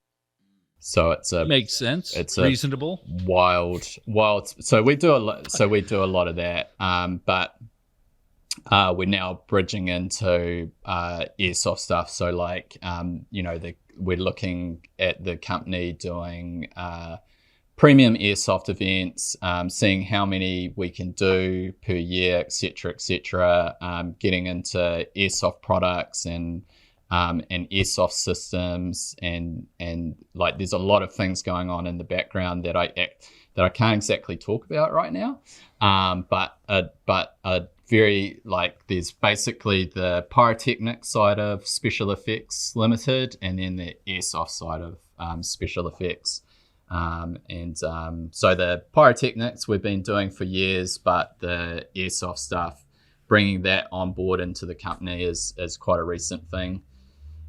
So Makes sense. It's reasonable. Wild. So we do a lot of that, but we're now bridging into airsoft stuff. So we're looking at the company doing premium airsoft events, seeing how many we can do per year, etc., getting into airsoft products and airsoft systems, and like there's a lot of things going on in the background that I can't exactly talk about right now. But very, like, there's basically the pyrotechnic side of Special Effects Limited, and then the airsoft side of Special Effects. So the pyrotechnics we've been doing for years, but the airsoft stuff, bringing that on board into the company is quite a recent thing.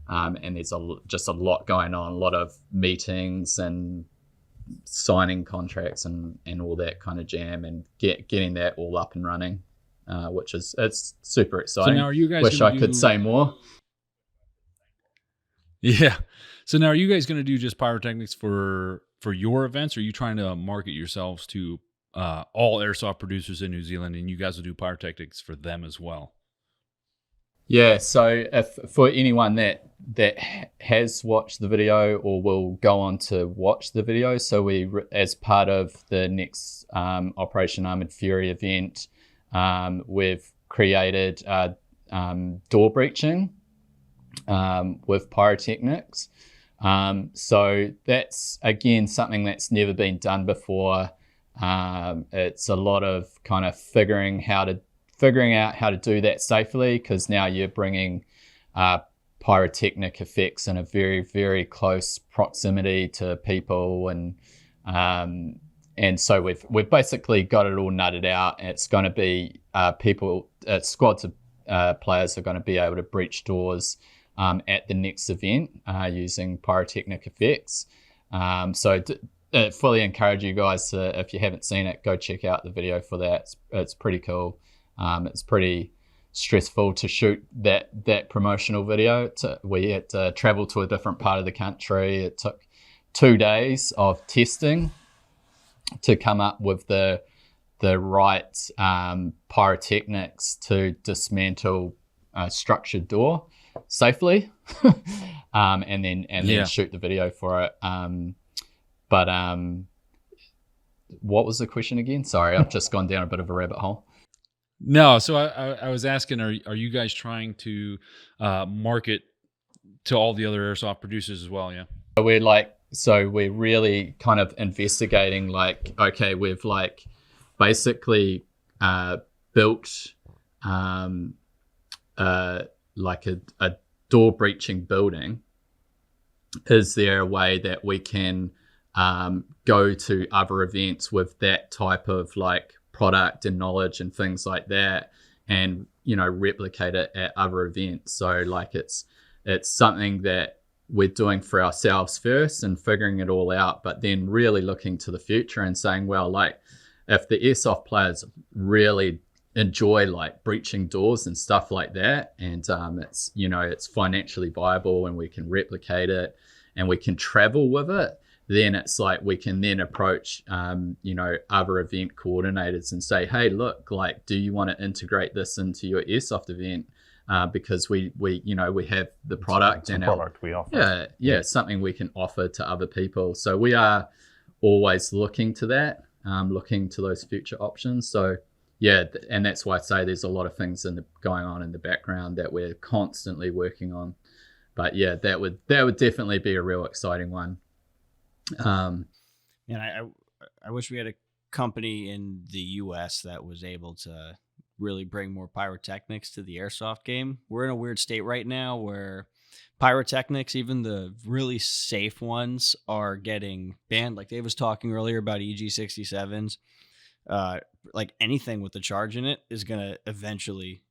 And there's just a lot going on, a lot of meetings and signing contracts and all that kind of jam, and getting that all up and running. Which it's super exciting. So now are you guys Wish I could say more. Yeah. So now are you guys going to do just pyrotechnics for your events, or are you trying to market yourselves to all airsoft producers in New Zealand, and you guys will do pyrotechnics for them as well? Yeah. So if for anyone that has watched the video or will go on to watch the video, so we, as part of the next Operation Armoured Fury event, we've created door breaching with pyrotechnics. So that's, again, something that's never been done before. It's a lot of kind of figuring out how to do that safely, because now you're bringing pyrotechnic effects in a very, very close proximity to people, and so we've basically got it all nutted out. It's going to be squads of players are going to be able to breach doors at the next event using pyrotechnic effects. So fully encourage you guys to, if you haven't seen it, go check out the video for that. It's pretty cool. It's pretty stressful to shoot that promotional video. We had to travel to a different part of the country. It took 2 days of testing to come up with the right pyrotechnics to dismantle a structured door safely, and then shoot the video for it. But what was the question again? Sorry, I've just gone down a bit of a rabbit hole. No, so I was asking, are you guys trying to market to all the other airsoft producers as well? Yeah, we're really kind of investigating. Like, okay, we've like basically built like a door breaching building. Is there a way that we can go to other events with that type of like product and knowledge and things like that, and replicate it at other events? So like it's something that we're doing for ourselves first and figuring it all out, but then really looking to the future and saying, well, like if the airsoft players really enjoy like breaching doors and stuff like that, and it's it's financially viable and we can replicate it and we can travel with it, then it's like we can then approach other event coordinators and say, hey, look, like, do you want to integrate this into your airsoft event? Because we have the product and product we offer. Yeah, something we can offer to other people. So we are always looking to that, looking to those future options. So yeah, and that's why I say there's a lot of things going on in the background that we're constantly working on. But yeah, that would definitely be a real exciting one. And I wish we had a company in the U.S. that was able to really bring more pyrotechnics to the airsoft game. We're in a weird state right now where pyrotechnics, even the really safe ones, are getting banned. Like Dave was talking earlier about EG67s. Like anything with the charge in it is going to eventually,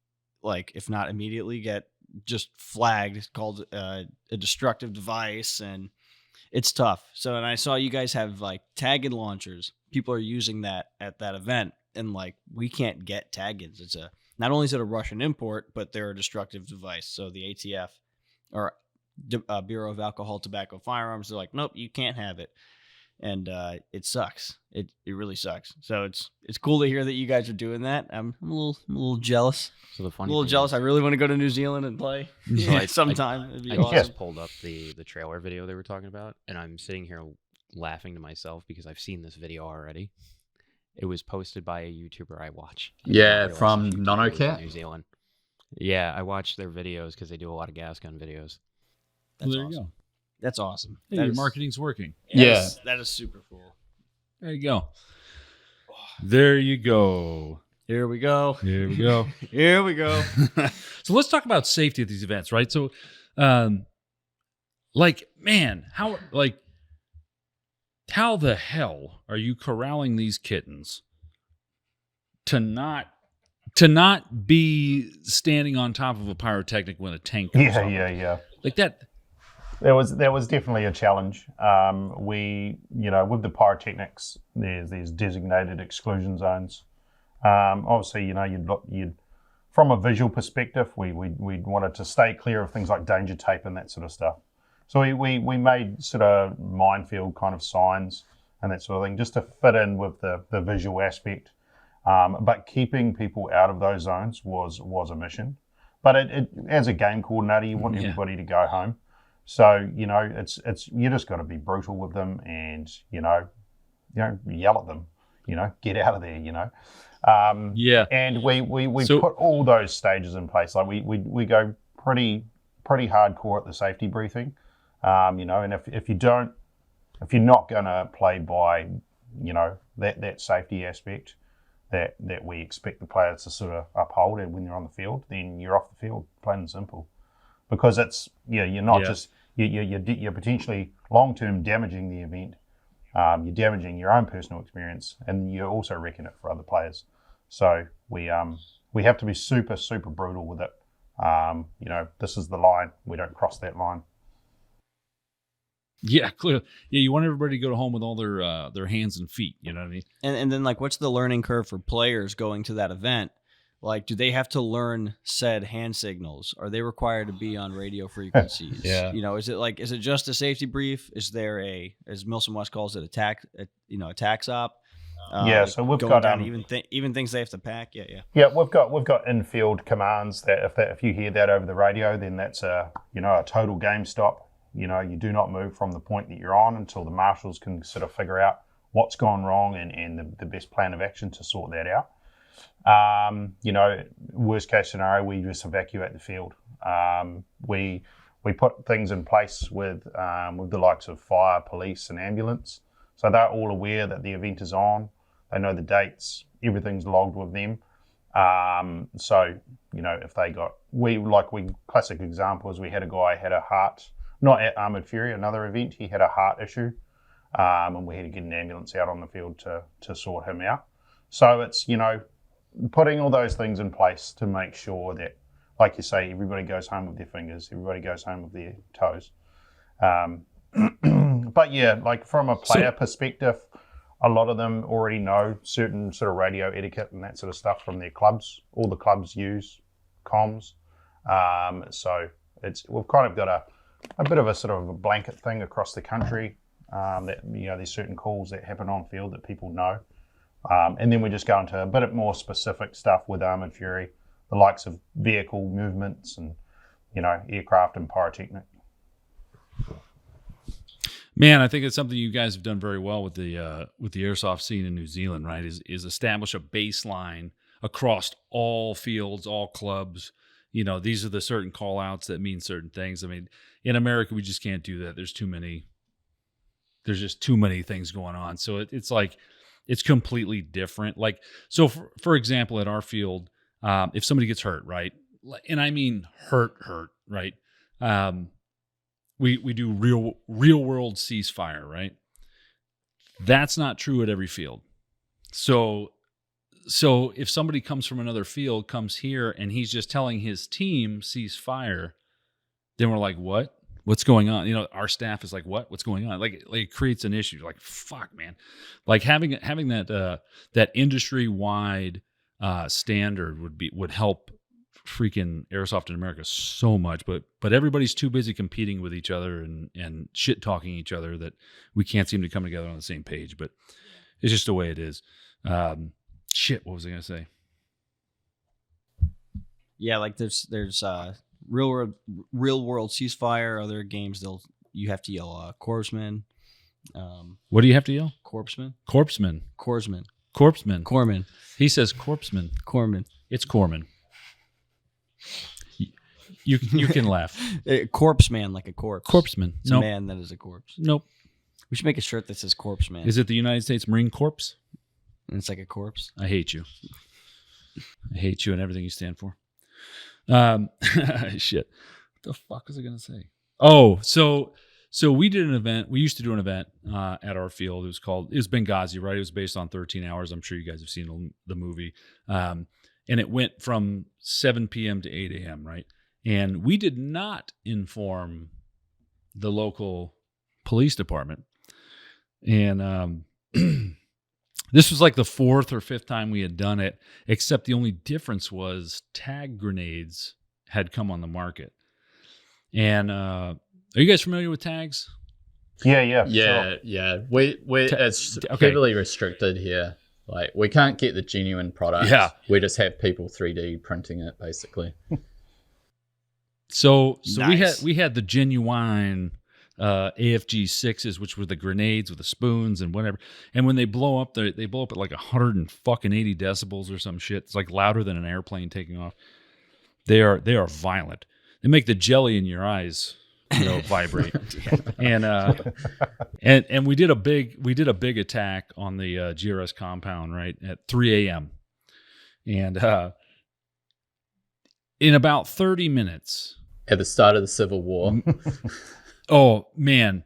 like if not immediately, get just flagged. It's called a destructive device, and it's tough. So, and I saw you guys have like tag-in launchers. People are using that at that event, and like we can't get tag-ins. It's not only is it a Russian import, but they're a destructive device. So the ATF or Bureau of Alcohol, Tobacco, Firearms, they're like, nope, you can't have it, and it sucks. It really sucks. So it's cool to hear that you guys are doing that. I'm a little jealous. So the funny a little thing jealous. is- I really want to go to New Zealand and play sometime. It'd be I awesome. just pulled up the trailer video they were talking about, and I'm sitting here laughing to myself because I've seen this video already. It was posted by a YouTuber I watch. I did not Yeah, realize from this YouTuber was in NonoCat? New Zealand. Yeah, I watch their videos because they do a lot of gas gun videos. That's there awesome. you go. That's awesome. Hey, That your is- marketing's working. Yeah. that is super cool. There you go. There you go. Here we go. Here we go. Here we go. So let's talk about safety at these events, right? So, how the hell are you corralling these kittens to not be standing on top of a pyrotechnic when a tank comes up? Yeah. Like that. There was definitely a challenge. We, with the pyrotechnics, there's designated exclusion zones. Obviously, you'd from a visual perspective, we wanted to stay clear of things like danger tape and that sort of stuff. So we made sort of minefield kind of signs and that sort of thing just to fit in with the visual aspect. But keeping people out of those zones was a mission. But it as a game coordinator, you want everybody to go home. So, it's you just got to be brutal with them and, yell at them, get out of there, Yeah. And we So- put all those stages in place. Like we go pretty hardcore at the safety briefing, and if you're not going to play by, that safety aspect that we expect the players to sort of uphold when they're on the field, then you're off the field, plain and simple. Because it's you're not just you're potentially long-term damaging the event. You're damaging your own personal experience, and you're also wrecking it for other players. So we have to be super brutal with it. This is the line. We don't cross that line. Yeah, clearly. Yeah, you want everybody to go home with all their hands and feet. You know what I mean? And then like, what's the learning curve for players going to that event? Like, do they have to learn said hand signals? Are they required to be on radio frequencies? Yeah. You know, is it just a safety brief? Is there as Milson West calls it, a tax op? Yeah, so we've going got down even things they have to pack. Yeah, we've got infield commands that if you hear that over the radio, then that's a total game stop. You know, you do not move from the point that you're on until the marshals can sort of figure out what's gone wrong and the best plan of action to sort that out. Worst case scenario, we just evacuate the field. We put things in place with the likes of fire, police, and ambulance, so they're all aware that the event is on. They know the dates. Everything's logged with them. So if they got classic example is we had a guy had a heart, not at Armoured Fury, another event. He had a heart issue, and we had to get an ambulance out on the field to sort him out. So it's putting all those things in place to make sure that, like you say, everybody goes home with their fingers, everybody goes home with their toes. But yeah, like from a player perspective, a lot of them already know certain sort of radio etiquette and that sort of stuff from their clubs. All the clubs use comms. So we've kind of got a bit of a sort of a blanket thing across the country, that there's certain calls that happen on field that people know. And then we just go into a bit more specific stuff with Armoured Fury, the likes of vehicle movements and, aircraft and pyrotechnic. Man, I think it's something you guys have done very well with the airsoft scene in New Zealand, right? Is establish a baseline across all fields, all clubs. These are the certain call outs that mean certain things. I mean, in America, we just can't do that. There's just too many things going on. So it's like, it's completely different. Like, so for example, at our field, if somebody gets hurt, right? And I mean, hurt, right? We do real world ceasefire, right? That's not true at every field. So if somebody comes from another field, comes here, and he's just telling his team cease fire, then we're like, what? What's going on? Our staff is like, what's going on? Like it creates an issue. Like, fuck, man. Like having that industry wide standard would help freaking airsoft in America so much. But everybody's too busy competing with each other and shit talking each other that we can't seem to come together on the same page. But it's just the way it is. Shit, what was I gonna say? Yeah, like there's real world ceasefire. Other games you have to yell corpsman. What do you have to yell? Corpsman. Corpsman. He says corpsman. Corpsman. It's Corman. You can laugh. Corpse man, like a corpse. Corpsman. It's a man that is a corpse. Nope. We should make a shirt that says corpse man. Is it the United States Marine Corps? And it's like a corpse. I hate you. I hate you and everything you stand for. Shit. What the fuck was I gonna say? Oh, so we did an event. We used to do an event at our field. It was Benghazi, right? It was based on 13 Hours. I'm sure you guys have seen the movie. And it went from 7 p.m. to 8 a.m., right? And we did not inform the local police department. And this was like the fourth or fifth time we had done it, except the only difference was tag grenades had come on the market. And are you guys familiar with tags? Yeah. Sure. Yeah. It's heavily restricted here. Like, we can't get the genuine product. Yeah. We just have people 3D printing it, basically. So Nice. we had the genuine AFG 6s, which were the grenades with the spoons and whatever. And when they blow up, they blow up at like 180 decibels or some shit. It's like louder than an airplane taking off. They are violent. They make the jelly in your eyes, vibrate. And we did a big attack on the GRS compound, right, at 3 a.m. And in about 30 minutes, At the start of the Civil War. oh man,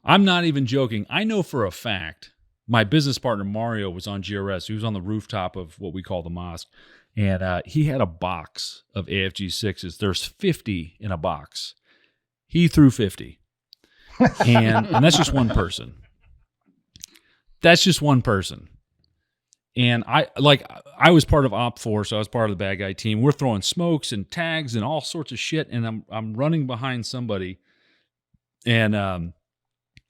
I'm not even joking. I know for a fact my business partner Mario was on GRS. He was on the rooftop of what we call the mosque, and he had a box of AFG 6s. There's 50 in a box. He threw 50, and that's just one person. That's just one person. And I was part of Op 4, so I was part of the bad guy team. We're throwing smokes and tags and all sorts of shit, and I'm running behind somebody, and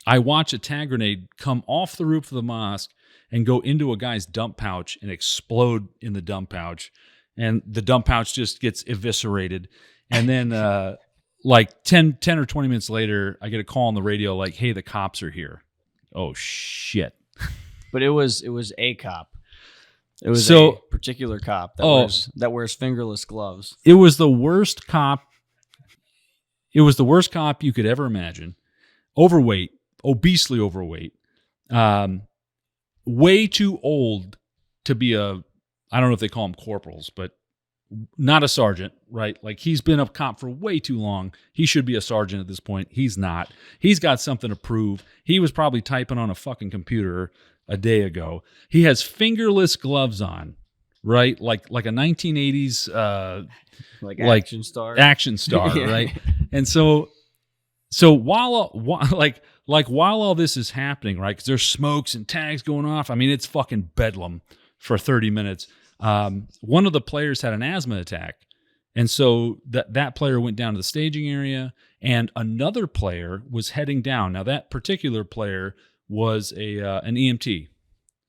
I watch a tag grenade come off the roof of the mosque and go into a guy's dump pouch and explode in the dump pouch, and the dump pouch just gets eviscerated. And then like 10 or 20 minutes later, I get a call on the radio like, "Hey, the cops are here." Oh shit! But it was a cop. It was So- a particular cop that wears fingerless gloves. It was the worst cop. It was the worst cop you could ever imagine. Overweight, obesely overweight, way too old to be I don't know if they call them corporals, but not a sergeant, right? Like, he's been a cop for way too long. He should be a sergeant at this point. He's not. He's got something to prove. He was probably typing on a fucking computer a day ago. He has fingerless gloves on, right? Like a 1980s Like action star, Yeah. right? And so while all this is happening, right? Because there's smokes and tags going off. I mean, it's fucking bedlam for 30 minutes. One of the players had an asthma attack, and so that player went down to the staging area, and another player was heading down. Now, that particular player was an EMT,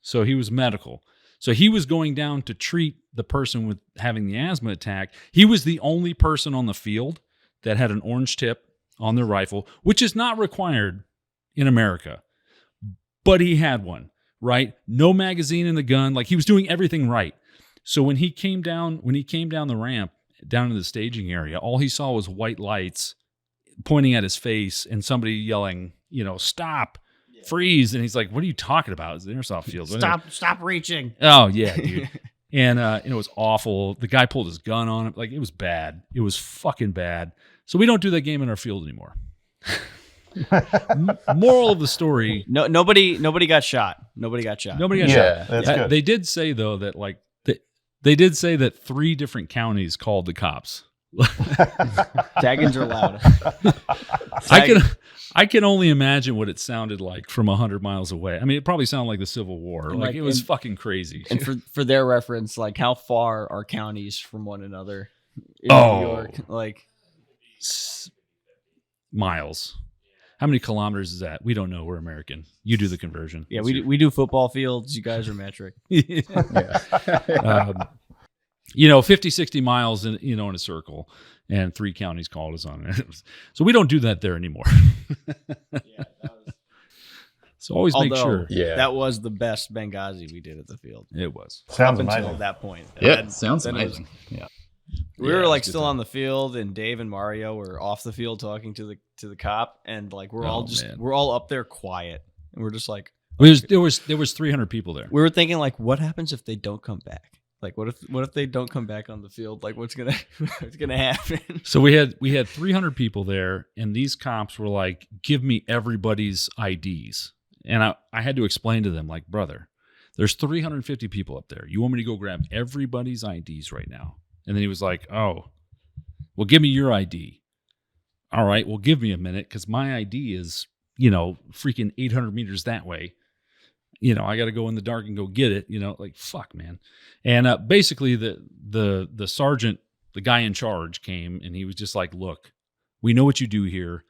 so he was medical. So he was going down to treat the person with having the asthma attack. He was the only person on the field that had an orange tip on their rifle, which is not required in America, but he had one, right? No magazine in the gun. Like, he was doing everything right. So when he came down the ramp down to the staging area, all he saw was white lights pointing at his face and somebody yelling, "Stop, freeze!" And he's like, "What are you talking about? It's the airsoft field. Stop reaching. Oh yeah, dude." And it was awful. The guy pulled his gun on him. Like, it was bad. It was fucking bad. So we don't do that game in our field anymore. Moral of the story: Nobody got shot. Nobody got shot. Nobody got Yeah, shot. that's good. They did say though that they did say that 3 different counties called the cops. Taggins are loud. I can only imagine what it sounded like from 100 miles away. I mean, it probably sounded like the Civil War. And Like, it was and- fucking crazy. And for their reference, like, how far are counties from one another in Oh. New York? Like, Miles. How many kilometers is that? We don't know. We're American. You do the conversion. yeah, It's we do football fields. You guys are metric. your- 50, 60 miles in a circle, and 3 counties called us on it. So we don't do that there anymore. So always make sure. Yeah. That was the best Benghazi we did at the field. It was. Sounds Up until amazing. that point. And Yeah, then- sounds then it was- amazing. Yeah. We Yeah, were it like was good still time. on the field, and Dave and Mario were off the field talking to the cop, and like we're all man. we're all up there quiet, and we're just like, There was 300 people there. we were thinking like, what happens if they don't come back? Like, what if they don't come back on the field? Like, what's gonna happen? So we had 300 people there, and these cops were like, "Give me everybody's IDs." And I had to explain to them, like, "Brother, there's 350 people up there. You want me to go grab everybody's IDs right now?" And then he was like, "Oh, well, give me your ID." All right, well, give me a minute, because my ID is, freaking 800 meters that way. I got to go in the dark and go get it. Like, fuck, man. And basically, the sergeant, the guy in charge, came, and he was just like, "Look, we know what you do here,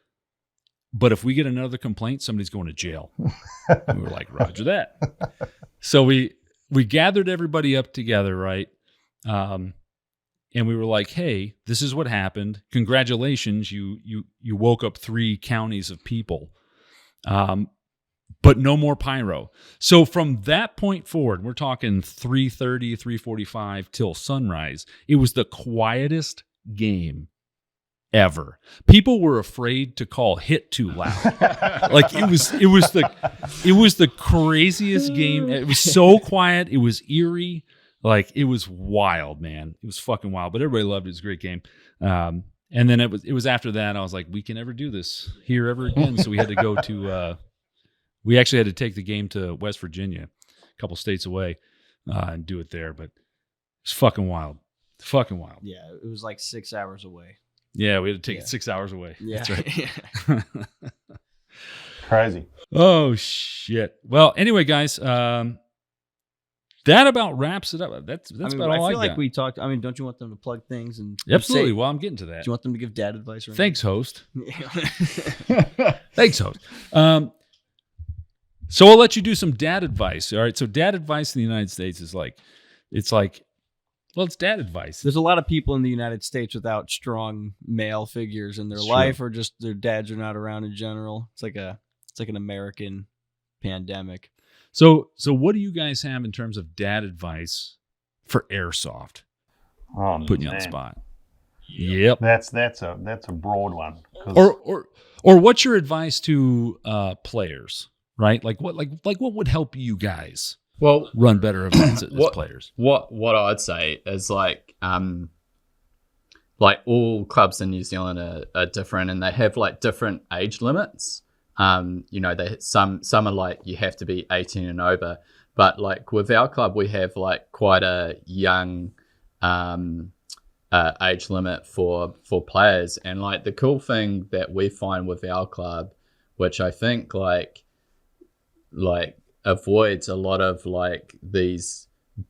but if we get another complaint, somebody's going to jail." And we were like, "Roger that." So we gathered everybody up together, right? And we were like, "Hey, this is what happened. Congratulations, you woke up 3 counties of people. But no more pyro." So from that point forward, we're talking 3:30, 3:45 till sunrise. It was the quietest game ever. People were afraid to call hit too loud. Like, it was the craziest game. It was so quiet. It was eerie. Like, it was wild, man. It was fucking wild. But everybody loved it. It was a great game. And then it was after that, I was like, we can never do this here ever again. So we had to go to we actually had to take the game to West Virginia, a couple states away, and do it there. But it's fucking wild. Fucking wild. Yeah, it was like 6 hours away. Yeah, we had to take Yeah. it 6 hours away. Yeah, That's right. Crazy. Oh, shit. Well, anyway, guys, that about wraps it up. That's I about all I feel like got. we talked. I mean, don't you want them to plug things and Absolutely. say- Well, I'm getting to that. do you want them to give dad advice? Or Thanks, host. anything? Thanks, host. So I'll let you do some dad advice. All right. So dad advice in the United States is like, it's dad advice. There's a lot of people in the United States without strong male figures in their It's life, or just their dads are not around in general. It's like an American pandemic. So what do you guys have in terms of dad advice for airsoft? Oh, Putting you on the man. spot. Yep. That's a broad one. 'Cause- Or what's your advice to players? Right? Like what would help you guys Well, run better events as players? What I'd say is like all clubs in New Zealand are different, and they have like different age limits. They some are like you have to be 18 and over, but like with our club we have like quite a young age limit for players. And like the cool thing that we find with our club, which I think like avoids a lot of like these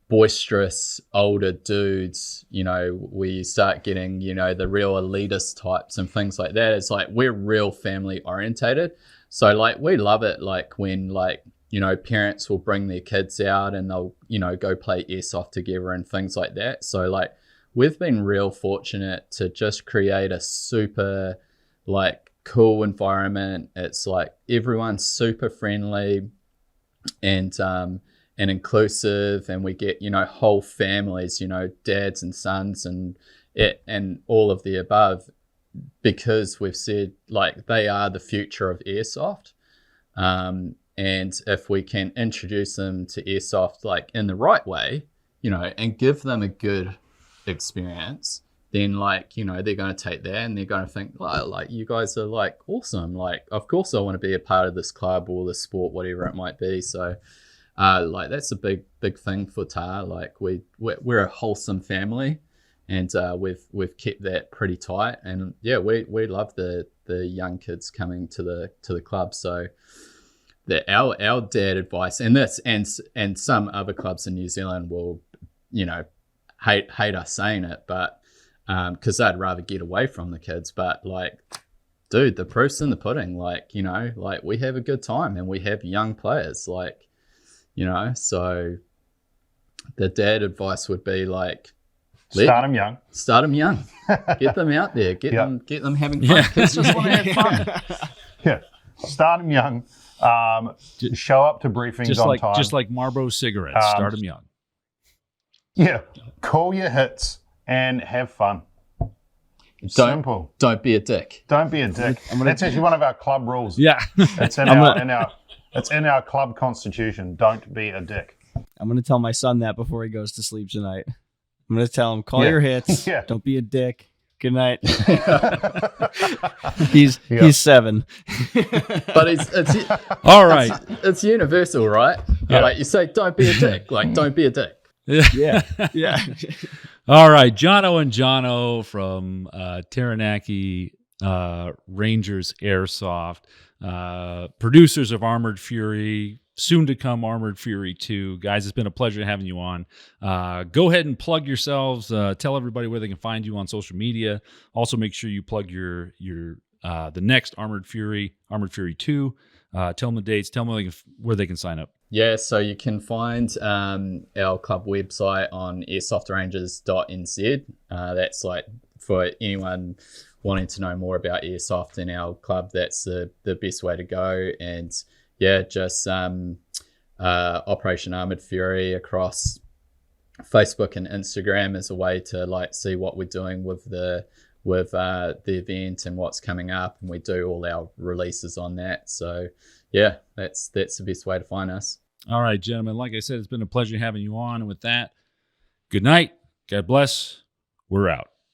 boisterous older dudes, where you start getting, the real elitist types and things like that. It's like we're real family orientated. So like we love it like when like, parents will bring their kids out and they'll, go play airsoft together and things like that. So like we've been real fortunate to just create a super like cool environment. It's like everyone's super friendly and inclusive, and we get whole families, dads and sons and all of the above, because we've said like they are the future of airsoft, and if we can introduce them to airsoft like in the right way, and give them a good experience, then like they're going to take that and they're going to think like you guys are like awesome, like of course I want to be a part of this club or this sport, whatever it might be. So like that's a big thing for Tar. Like we're a wholesome family, and we've kept that pretty tight. And yeah, we love the young kids coming to the club. So our dad advice, and this and some other clubs in New Zealand will hate us saying it, but because they'd rather get away from the kids. But like, dude, the proof's in the pudding. Like, like we have a good time and we have young players, like, so the dad advice would be like, start them young. Start them young. Get them out there. Get them having fun. Kids just want to have fun. Yeah. Start them young. Show up to briefings on time. Just like Marlboro cigarettes. Start them young. Yeah. Call your hits and have fun. Simple. Don't be a dick. Don't be a dick. That's actually one of our club rules. Yeah. It's in our club constitution. Don't be a dick. I'm going to tell my son that before he goes to sleep tonight. I'm going to tell him, call your hits. Yeah. Don't be a dick. Good night. He's 7. But it's all right. It's universal, right? Yeah. Like you say, don't be a dick. Like, don't be a dick. Yeah. All right, Jonno and Jonno from Taranaki Rangers Airsoft, producers of Armoured Fury, soon to come Armoured Fury 2. Guys, it's been a pleasure having you on. Go ahead and plug yourselves. Tell everybody where they can find you on social media. Also, make sure you plug your the next Armoured Fury 2. Tell them the dates. Tell them where they can sign up. Yeah, so you can find our club website on airsoftranges.nz. That's like for anyone wanting to know more about airsoft in our club, that's the best way to go. And yeah, just Operation Armoured Fury across Facebook and Instagram as a way to like see what we're doing with the event and what's coming up, and we do all our releases on that. So yeah, that's the best way to find us. All right, gentlemen. Like I said, it's been a pleasure having you on. And with that, good night. God bless. We're out.